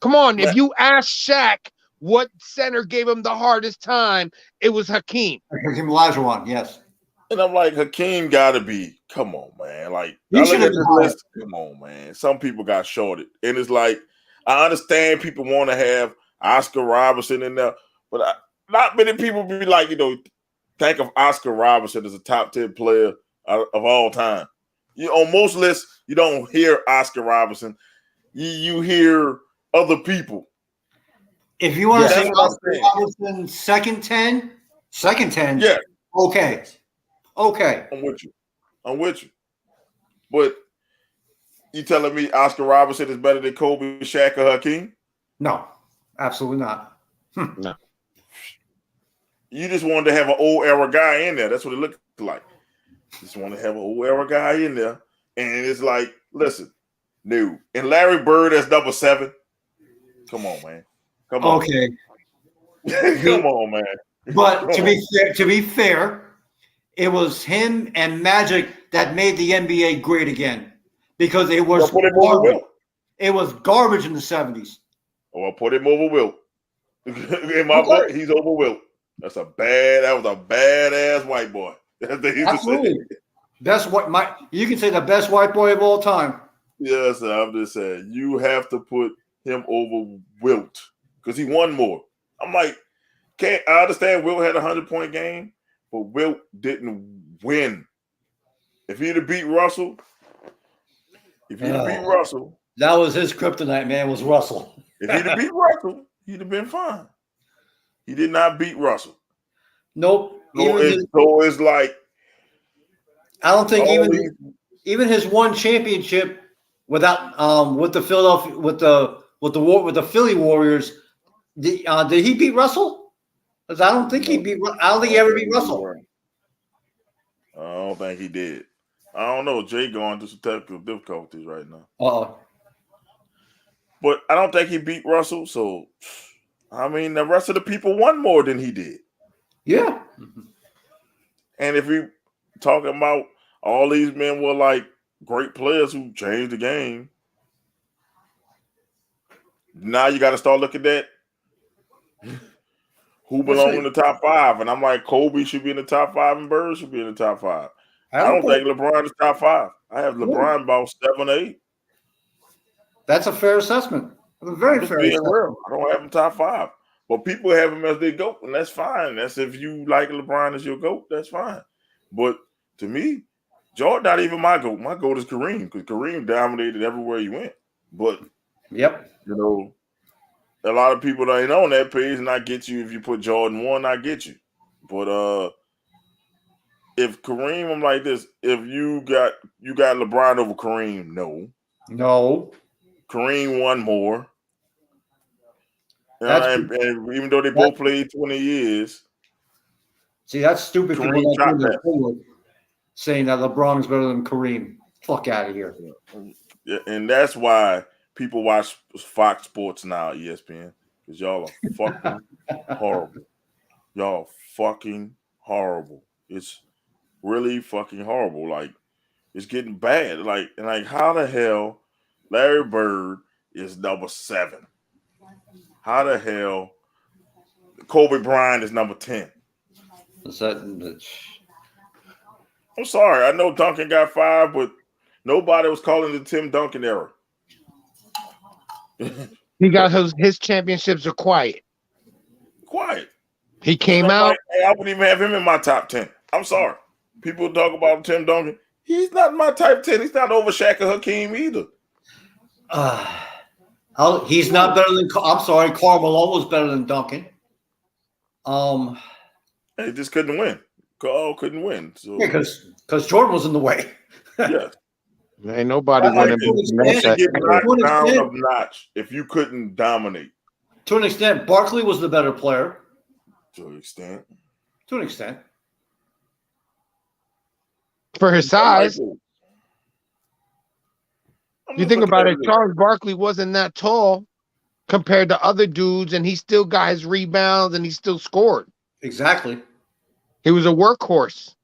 Come on, if you ask Shaq what center gave him the hardest time, it was Hakeem. Hakeem Olajuwon, yes. And I'm like, Hakeem gotta be. Come on, man. Like, come on, man. Some people got shorted, and it's like, I understand people want to have Oscar Robertson in there, but not many people be like, think of Oscar Robertson as a top 10 player of all time. On most lists, you don't hear Oscar Robertson. You hear other people. If you want to say Oscar Robertson second 10, yeah, okay. I'm with you. But you telling me Oscar Robertson is better than Kobe, Shaq, or Hakeem? No, absolutely not. No. You just wanted to have an old era guy in there. That's what it looked like. Just want to have an old era guy in there. And it's like, listen, no. And Larry Bird as number 7. Come on, man. Come on. Okay. Come on, man. But to be fair, it was him and Magic that made the NBA great again. Because it was garbage. It was garbage in the 70s. Oh, I'll put him over Wilt. In my book, he's over Wilt. That was a badass white boy. Absolutely. You can say the best white boy of all time. Yes, I'm just saying you have to put him over Wilt because he won more. I'm like, I understand Wilt had a 100-point game, but Wilt didn't win. If he'd have beat Russell, that was his kryptonite, man. Was Russell? If he'd have beat Russell, he'd have been fine. He did not beat Russell. Nope. So it's like I don't think even his one championship without with the Philadelphia with the Philly Warriors. Did he beat Russell? Because I don't think he ever beat Russell. I don't think he did. I don't know. Jay going through some technical difficulties right now. But I don't think he beat Russell. So, I mean, the rest of the people won more than he did. Yeah. And if we talking about all these men were like great players who changed the game, now you got to start looking at who belong in the top 5. And I'm like, Kobe should be in the top 5 and Bird should be in the top 5. I don't think LeBron is top 5. I have LeBron about 7 or 8. That's a fair assessment. A very fair assessment. I don't have him top 5. But people have him as their GOAT, and that's fine. That's if you like LeBron as your GOAT, that's fine. But to me, Jordan not even my GOAT. My GOAT is Kareem, because Kareem dominated everywhere he went. But a lot of people that ain't on that page, and I get you if you put Jordan 1, I get you. But if Kareem, I'm like this, if you got LeBron over Kareem, no. Kareem won more. And even though they both played 20 years. See, that's stupid people saying that LeBron is better than Kareem. Fuck out of here. Yeah, and that's why people watch Fox Sports now, ESPN, because y'all are fucking horrible. Y'all fucking horrible. It's really fucking horrible. Like, it's getting bad. Like how the hell Larry Bird is number 7? How the hell Kobe Bryant is number 10? I'm sorry. I know Duncan got 5, but nobody was calling the Tim Duncan era. He got his championships are quiet. He came out. Like, hey, I wouldn't even have him in my top 10. I'm sorry. People talk about Tim Duncan. He's not my type 10. He's not over Shaq or Hakeem either. He's not better than. I'm sorry, Karl Malone was better than Duncan. He just couldn't win. Carl couldn't win. So yeah, because Jordan was in the way. yeah. Ain't nobody winning. You get knocked down a notch if you couldn't dominate. To an extent, Barkley was the better player. To an extent. For his size. You think about it, Charles Barkley wasn't that tall compared to other dudes, and he still got his rebounds and he still scored. Exactly. He was a workhorse.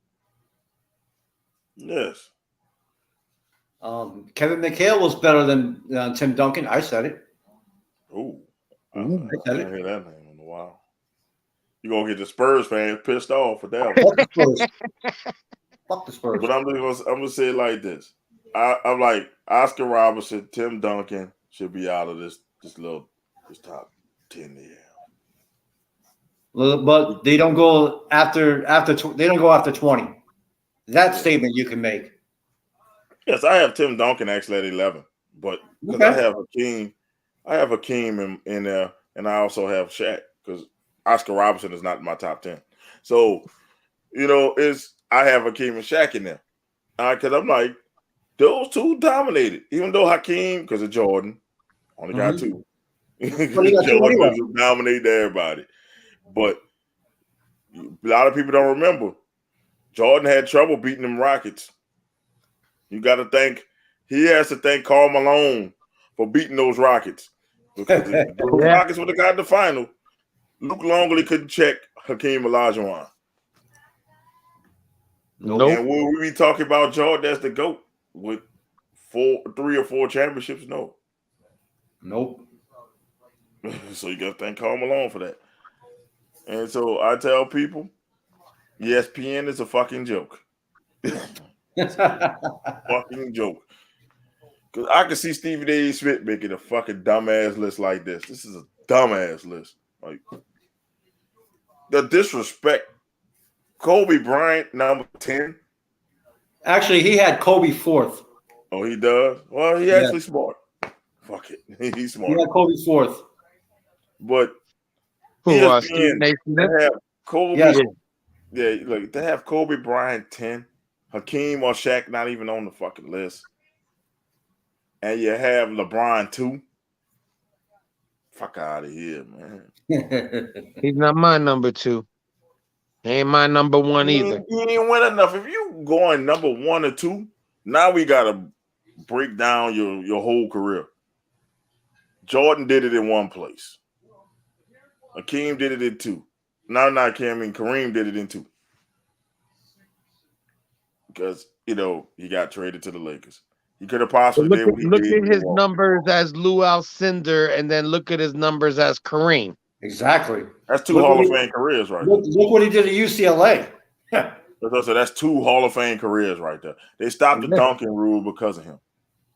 Yes. Kevin McHale was better than Tim Duncan. I said it. Ooh. I didn't hear that name in a while. You're going to get the Spurs fans pissed off for that one. Fuck the Spurs. But I'm going to say it like this. I'm like, Oscar Robertson, Tim Duncan should be out of this top 10 they have. But they don't go after 20. That statement you can make. Yes, I have Tim Duncan actually at 11, but because I have Hakeem in there, and I also have Shaq because Oscar Robertson is not in my top 10. So, I have Hakeem and Shaq in there because I'm like, those two dominated, even though Hakeem, because of Jordan, only got two. Jordan dominated everybody. But a lot of people don't remember. Jordan had trouble beating them Rockets. He has to thank Karl Malone for beating those Rockets. Because if those Rockets would have got the final, Luke Longley couldn't check Hakeem Olajuwon. Nope. And will we be talking about Jordan as the GOAT with 3 or 4 championships? No. Nope. So you got to thank Karl Malone for that. And so I tell people, ESPN is a fucking joke. Fucking joke. Because I can see Stephen A. Smith making a fucking dumbass list like this. This is a dumbass list. Like the disrespect. Kobe Bryant, number 10. Actually, he had Kobe 4th. Oh, he does? Well, he actually smart. Fuck it. He's smart. He had Kobe 4th. But Stephen A. Smith? Have Kobe. Yes. Yeah, look, to have Kobe Bryant 10, Hakeem or Shaq not even on the fucking list, and you have LeBron 2. Fuck out of here, man. He's not my number 2. He ain't my number 1 either. You didn't win enough. If you going number 1 or 2, now we gotta break down your whole career. Jordan did it in one place. Hakeem did it in 2. Not Hakeem, Kareem did it in 2. Because, he got traded to the Lakers. He could have possibly did what he look did. Look at his numbers as Lou Alcindor, and then look at his numbers as Kareem. Exactly. That's 2 Hall of Fame careers right there. Look what he did at UCLA. That's 2 Hall of Fame careers right there. They stopped the dunking rule because of him.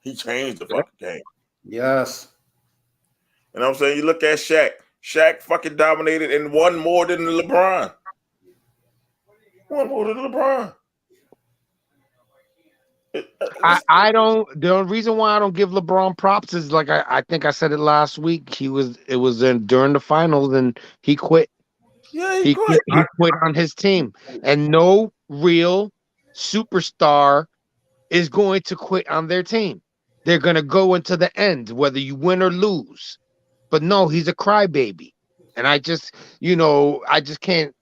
He changed the fucking game. Yes. And I'm saying, you look at Shaq. Shaq fucking dominated and won more than LeBron. The only reason why I don't give LeBron props is like I think I said it last week. It was during the finals and he quit. Yeah, he quit. He quit on his team, and no real superstar is going to quit on their team. They're going to go into the end, whether you win or lose. But no, he's a crybaby, and I just can't.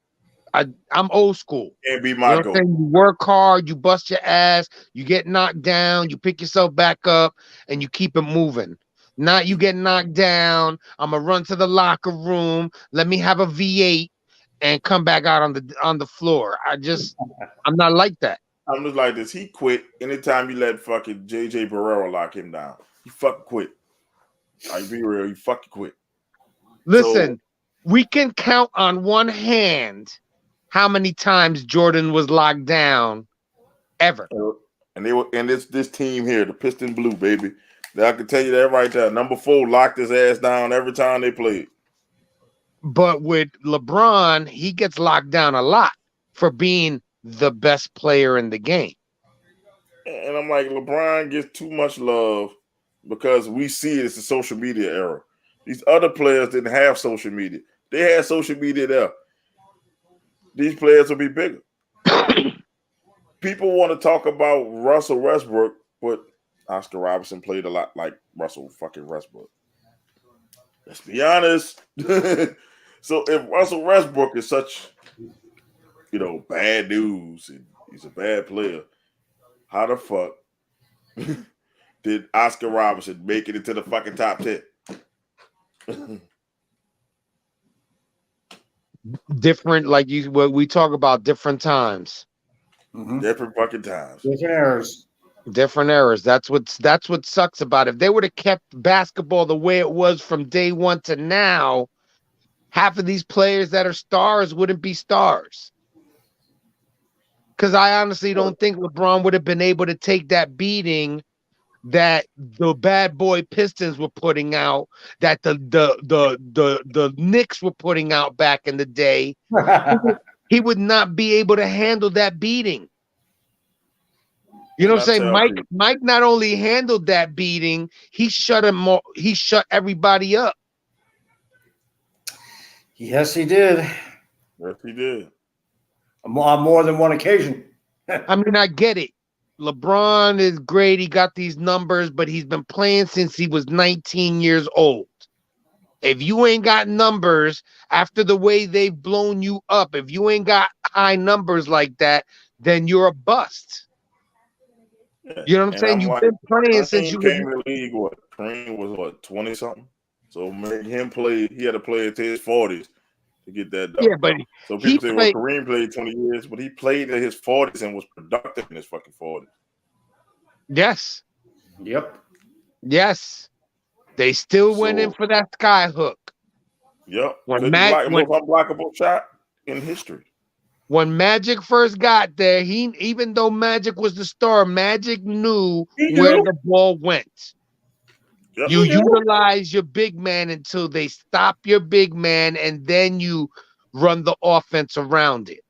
I'm old school. Can't be my goal. You work hard, you bust your ass, you get knocked down, you pick yourself back up, and you keep it moving. Not you get knocked down. I'm gonna run to the locker room. Let me have a V8 and come back out on the floor. I'm not like that. I'm just like this. He quit anytime you let fucking JJ Barrera lock him down. He fucking quit. I be real. He fucking quit. Listen, we can count on one hand how many times Jordan was locked down ever. And this team here, the Piston Blue, baby. I can tell you that right there. Number 4 locked his ass down every time they played. But with LeBron, he gets locked down a lot for being the best player in the game. And I'm like, LeBron gets too much love because we see it's a social media era. These other players didn't have social media. They had social media there. these players will be bigger. People want to talk about Russell Westbrook, but Oscar Robertson played a lot like Russell fucking Westbrook. Let's be honest. So if Russell Westbrook is such, bad news and he's a bad player, how the fuck did Oscar Robertson make it into the fucking top 10? Different, what we talk about, different times. Mm-hmm. Different fucking times. Different errors. That's what sucks about it. If they would have kept basketball the way it was from day one to now, half of these players that are stars wouldn't be stars. Because I honestly don't think LeBron would have been able to take that beating that the bad boy Pistons were putting out, that the Knicks were putting out back in the day. He would not be able to handle that beating. You know what I'm saying? Mike not only handled that beating, he shut everybody up. Yes, he did. Yes, he did. On more than one occasion. I mean, I get it. LeBron is great. He got these numbers, but he's been playing since he was 19 years old. If you ain't got numbers after the way they've blown you up, if you ain't got high numbers like that, then you're a bust. Yeah. You know what I'm saying? You've been playing since you came in the league. Kareem was 20-something. So make him play. He had to play into his 40s to get that done. Yeah, but so people say, well, Kareem played 20 years, but he played in his 40s and was productive in his fucking 40s. Yes. Yep. Yes. They still went in for that sky hook. Yep. Most unblockable shot in history. When Magic first got there, even though Magic was the star, Magic knew where the ball went. Yep. You utilize your big man until they stop your big man, and then you run the offense around it.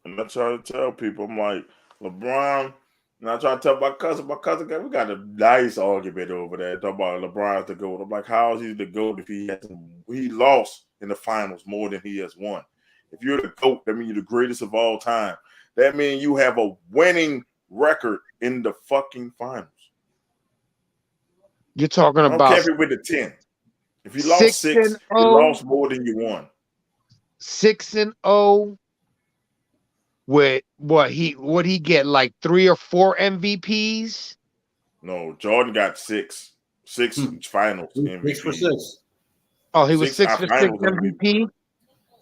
And I try to tell people, I'm like, LeBron, and I try to tell my cousin, we got a nice argument over there. Talk about LeBron's the GOAT. I'm like, how is he the GOAT if he lost in the finals more than he has won? If you're the GOAT, that means you're the greatest of all time. That means you have a winning record in the fucking finals. You're talking about. I don't care if you're with the 10. If you lost 6, you lost more than you won. 6-0. With what he get, like 3 or 4 MVPs? No, Jordan got 6 finals MVP. 6 for 6. Oh, he was 6 for 6 MVP?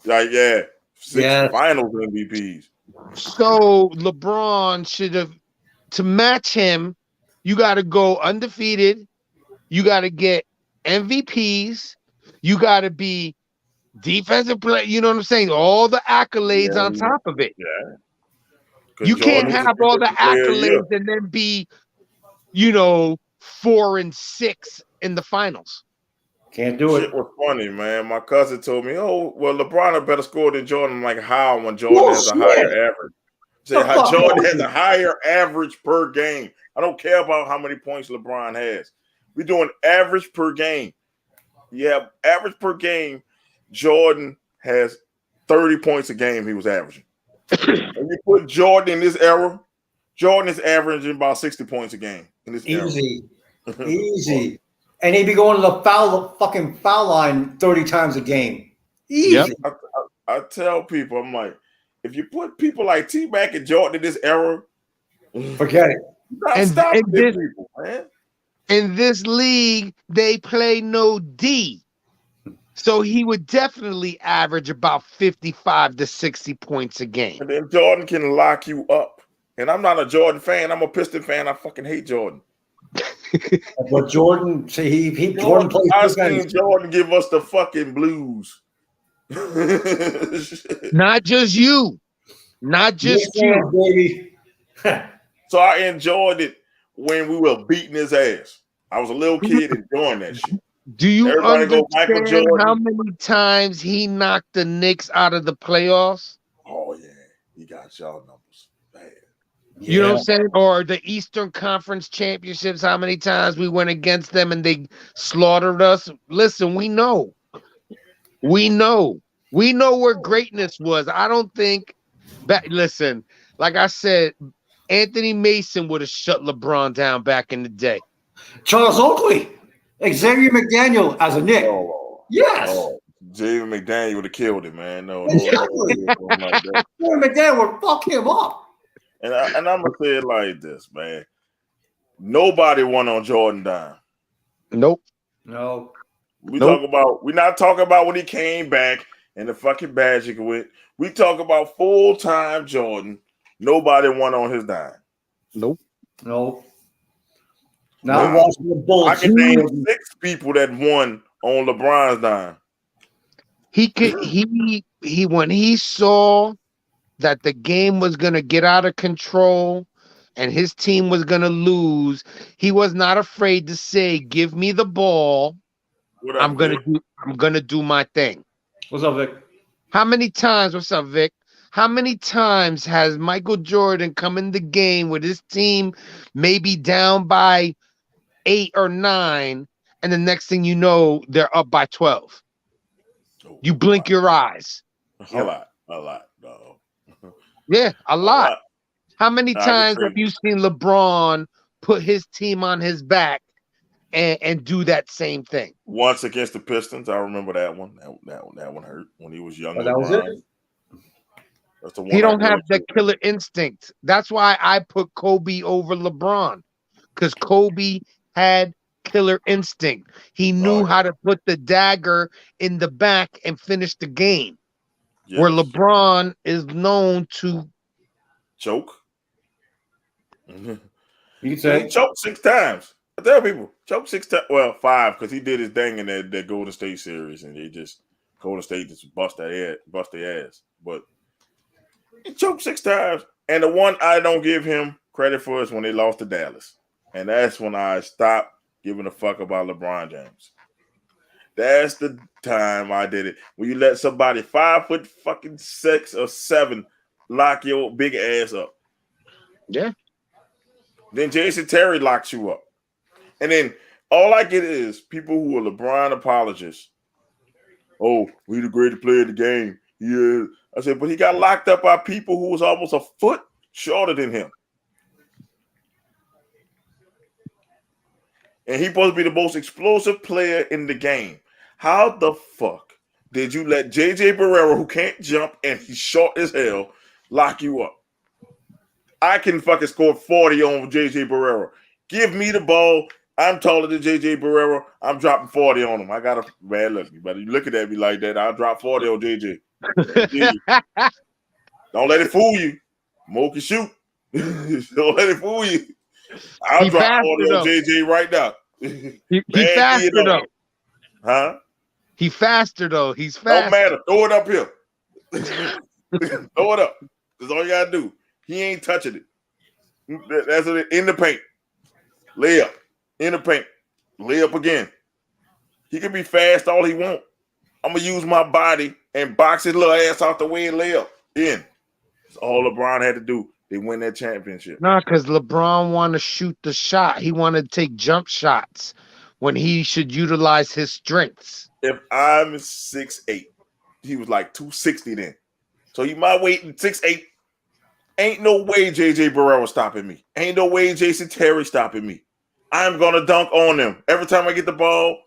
Yeah. 6 finals MVPs. So LeBron should have, to match him, you got to go undefeated. You got to get MVPs. You got to be defensive play. You know what I'm saying? All the accolades on top of it. Yeah. You can't have all the accolades and then be, 4 and 6 in the finals. Can't do it. Shit was funny, man. My cousin told me, "Oh, well, LeBron a better score than Jordan." I'm like, how when Jordan has a higher average? Say how Jordan has a higher average per game. I don't care about how many points LeBron has. We're doing average per game. You have average per game. Jordan has 30 points a game he was averaging. And you put Jordan in this era, Jordan is averaging about 60 points a game in this era. Easy. And he'd be going to the fucking foul line 30 times a game. Easy. Yep. I tell people, I'm like, if you put people like T-Mac and Jordan in this era, forget it. People, man. In this league, they play no D. So he would definitely average about 55 to 60 points a game. And then Jordan can lock you up. And I'm not a Jordan fan. I'm a Piston fan. I fucking hate Jordan. But Jordan, see, Jordan plays. I seen Jordan give us the fucking blues. Not just you. Not just you, baby. So I enjoyed it when we were beating his ass. I was a little kid enjoying that shit. Do you understand how many times he knocked the Knicks out of the playoffs? Oh, yeah. He got y'all numbers bad. You know what I'm saying? Or the Eastern Conference Championships, how many times we went against them and they slaughtered us? Listen, we know. We know. We know where greatness was. I don't think listen, like I said, Anthony Mason would have shut LeBron down back in the day. Charles Oakley, Xavier McDaniel as a Knick. Oh, yes. Oh, Xavier McDaniel would have killed him, man. No, Exactly. like that. Xavier McDaniel would fuck him up. And I'm gonna say it like this, man. Nobody won on Jordan dime. Nope. No. We're not talking about when he came back and the fucking Magic went. We talk about full-time Jordan. Nobody won on his dime. Nope. No. Not watching the Bulls. I can name 6 people that won on LeBron's dime. He when he saw that the game was gonna get out of control and his team was gonna lose, he was not afraid to say, "Give me the ball. I'm gonna do my thing." What's up, Vic? How many times? What's up, Vic? How many times has Michael Jordan come in the game with his team maybe down by 8 or 9, and the next thing you know, they're up by 12? You blink your eyes. A lot. No. Yeah, a lot. How many times have you seen LeBron put his team on his back and do that same thing? Once against the Pistons, I remember that one. That one hurt when he was young. That was it. That's the one he don't have that killer instinct. That's why I put Kobe over LeBron, because Kobe had killer instinct. He knew how to put the dagger in the back and finish the game. Yes. Where LeBron is known to choke. You can say he choked 6 times. I tell people, choke 6 times. Well, 5, because he did his thing in that Golden State series, and Golden State just bust their ass. But he choked 6 times. And the one I don't give him credit for is when they lost to Dallas. And that's when I stopped giving a fuck about LeBron James. That's the time I did it. When you let somebody 5'6" or 7" lock your big ass up. Yeah. Then Jason Terry locks you up. And then all I get is people who are LeBron apologists. Oh, we the greatest player in the game. Yeah. I said, but he got locked up by people who was almost a foot shorter than him. And he's supposed to be the most explosive player in the game. How the fuck did you let J.J. Barrera, who can't jump and he's short as hell, lock you up? I can fucking score 40 on J.J. Barrera. Give me the ball. I'm taller than J.J. Barrera. I'm dropping 40 on him. I got to, man, look, you better looking at me like that. I'll drop 40 on J.J. Don't let it fool you. Mo can shoot. Don't let it fool you. I'll drop 40 on JJ right now. He faster though. Huh? He faster though. He's faster. Don't matter. Throw it up here. Throw it up. That's all you gotta do. He ain't touching it. That's it. In the paint. Lay up. In the paint. Lay up again. He can be fast all he want. I'm gonna use my body and box his little ass out the way and lay up. In. That's all LeBron had to do. They win that championship. No, because LeBron wanted to shoot the shot. He wanted to take jump shots when he should utilize his strengths. If I'm 6'8", he was like 260 then. So you might wait 6'8". Ain't no way J.J. Barrera stopping me. Ain't no way Jason Terry stopping me. I'm going to dunk on them. Every time I get the ball,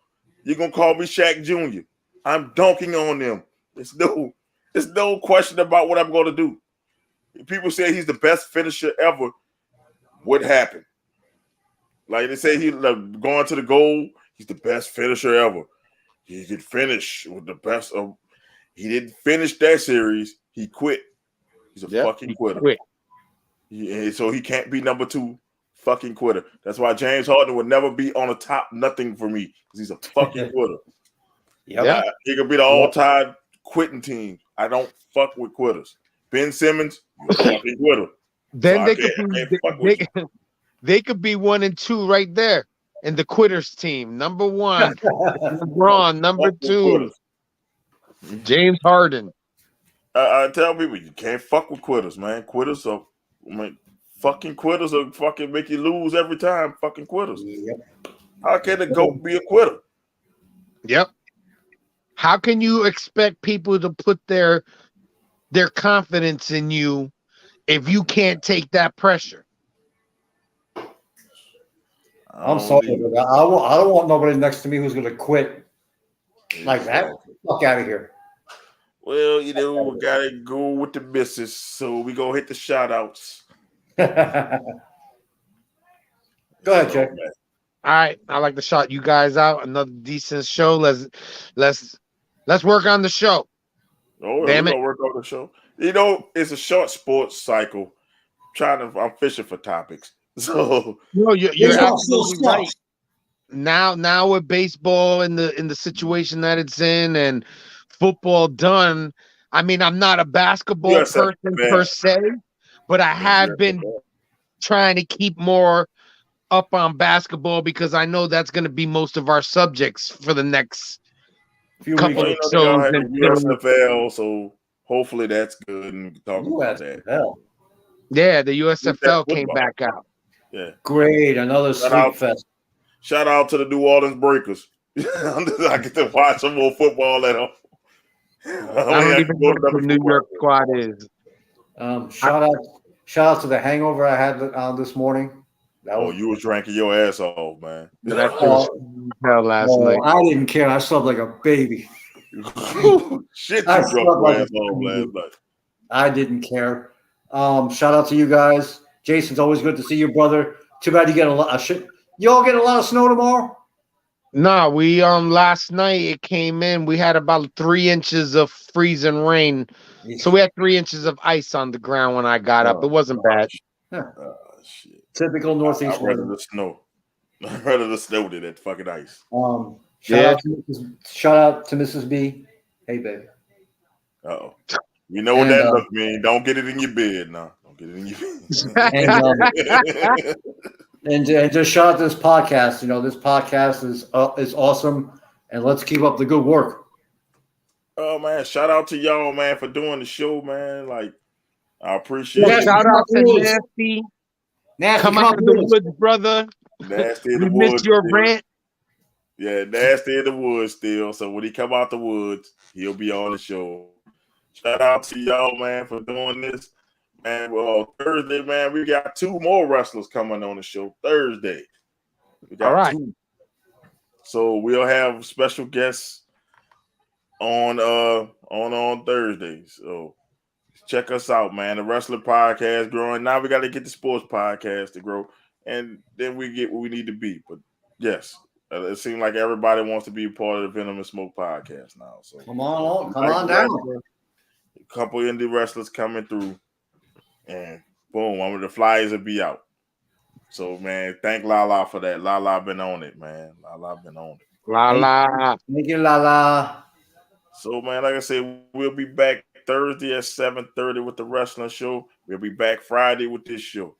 you're going to call me Shaq Jr. I'm dunking on them. There's no question about what I'm going to do. People say he's the best finisher ever. What happened? Like they say, he's going to the goal. He's the best finisher ever. He could finish with the best of. He didn't finish that series. He quit. He's a fucking quitter. So he can't be number 2 fucking quitter. That's why James Harden would never be on the top nothing for me, because he's a fucking quitter. Yeah, he could be the all-time quitting team. I don't fuck with quitters. Ben Simmons, you're a fucking quitter. Then so they could be 1 and 2 right there in the quitters team. Number 1, LeBron. Number 2, James Harden. I tell people you can't fuck with quitters, man. Quitters are, fucking quitters are fucking make you lose every time. Fucking quitters. Yep. How can the GOAT be a quitter? Yep. How can you expect people to put their confidence in you if you can't take that pressure? I'm sorry, but I don't want nobody next to me who's going to quit like that. Fuck out of here. Well, we gotta go with the missus, so we gonna hit the shout outs. Go ahead, Jay. All right, I like to shout you guys out. Another decent show. Let's work on the show. Oh, damn, we're gonna work on the show. It's a short sports cycle. I'm fishing for topics. So you're absolutely right. Now with baseball in the situation that it's in and football done. I mean, I'm not a basketball person per se, but I have been trying to keep more up on basketball because I know that's going to be most of our subjects for the next couple of shows. USFL, so hopefully that's good and talk about that. Yeah, the USFL came back out. Yeah, great, another sleep fest. Shout out to the New Orleans Breakers. I get to watch some more football at home. I don't even know what the New York squad is. Shout out to the hangover I had this morning. You was drinking your ass off, man. Last night. I didn't care. I slept like a baby. Shit, you drunk your ass off last night. I didn't care. Shout out to you guys. Jason's always good to see you, brother. Too bad you get a lot of shit. You all get a lot of snow tomorrow? No, we last night it came in. We had about 3 inches of freezing rain. So we had 3 inches of ice on the ground when I got up. It wasn't bad. Shit. Typical Northeast. I'd rather the snow. I'd rather the snow than that fucking ice. Shout out to Mrs. B. Hey, baby. Uh-oh. You know what that look mean. Don't get it in your bed now. Don't get it in your bed. And just shout out to this podcast. This podcast is awesome. And let's keep up the good work. Oh, man. Shout out to y'all, man, for doing the show, man. Like, I appreciate it. Shout out to Nasty. Come out of the woods, brother. Nasty in the woods. Missed your rant. Yeah, Nasty in the woods still. So when he come out the woods, he'll be on the show. Shout out to y'all, man, for doing this. Man, well, Thursday, man, we got 2 more wrestlers coming on the show Thursday. We got 2. So we'll have special guests on Thursday. So check us out, man. The Wrestler Podcast growing. Now we got to get the sports podcast to grow, and then we get where we need to be. But yes, it seems like everybody wants to be a part of the Venom and Smoke podcast now. So come on down. A couple indie wrestlers coming through, and boom, the flyers will be out. So man, thank Lala for that. Lala been on it, man. Lala been on it. Lala, thank you, Lala. So man, like I said, we'll be back Thursday at 7:30 with the wrestling show. We'll be back Friday with this show.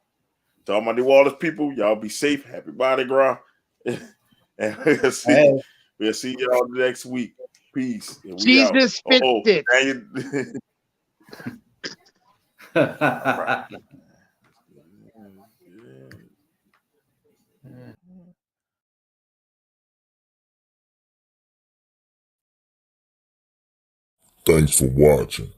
To all my New Wallace people, y'all be safe. Happy Mardi Gras. And we'll see y'all next week. Peace. Jesus fixed it. Thanks for watching.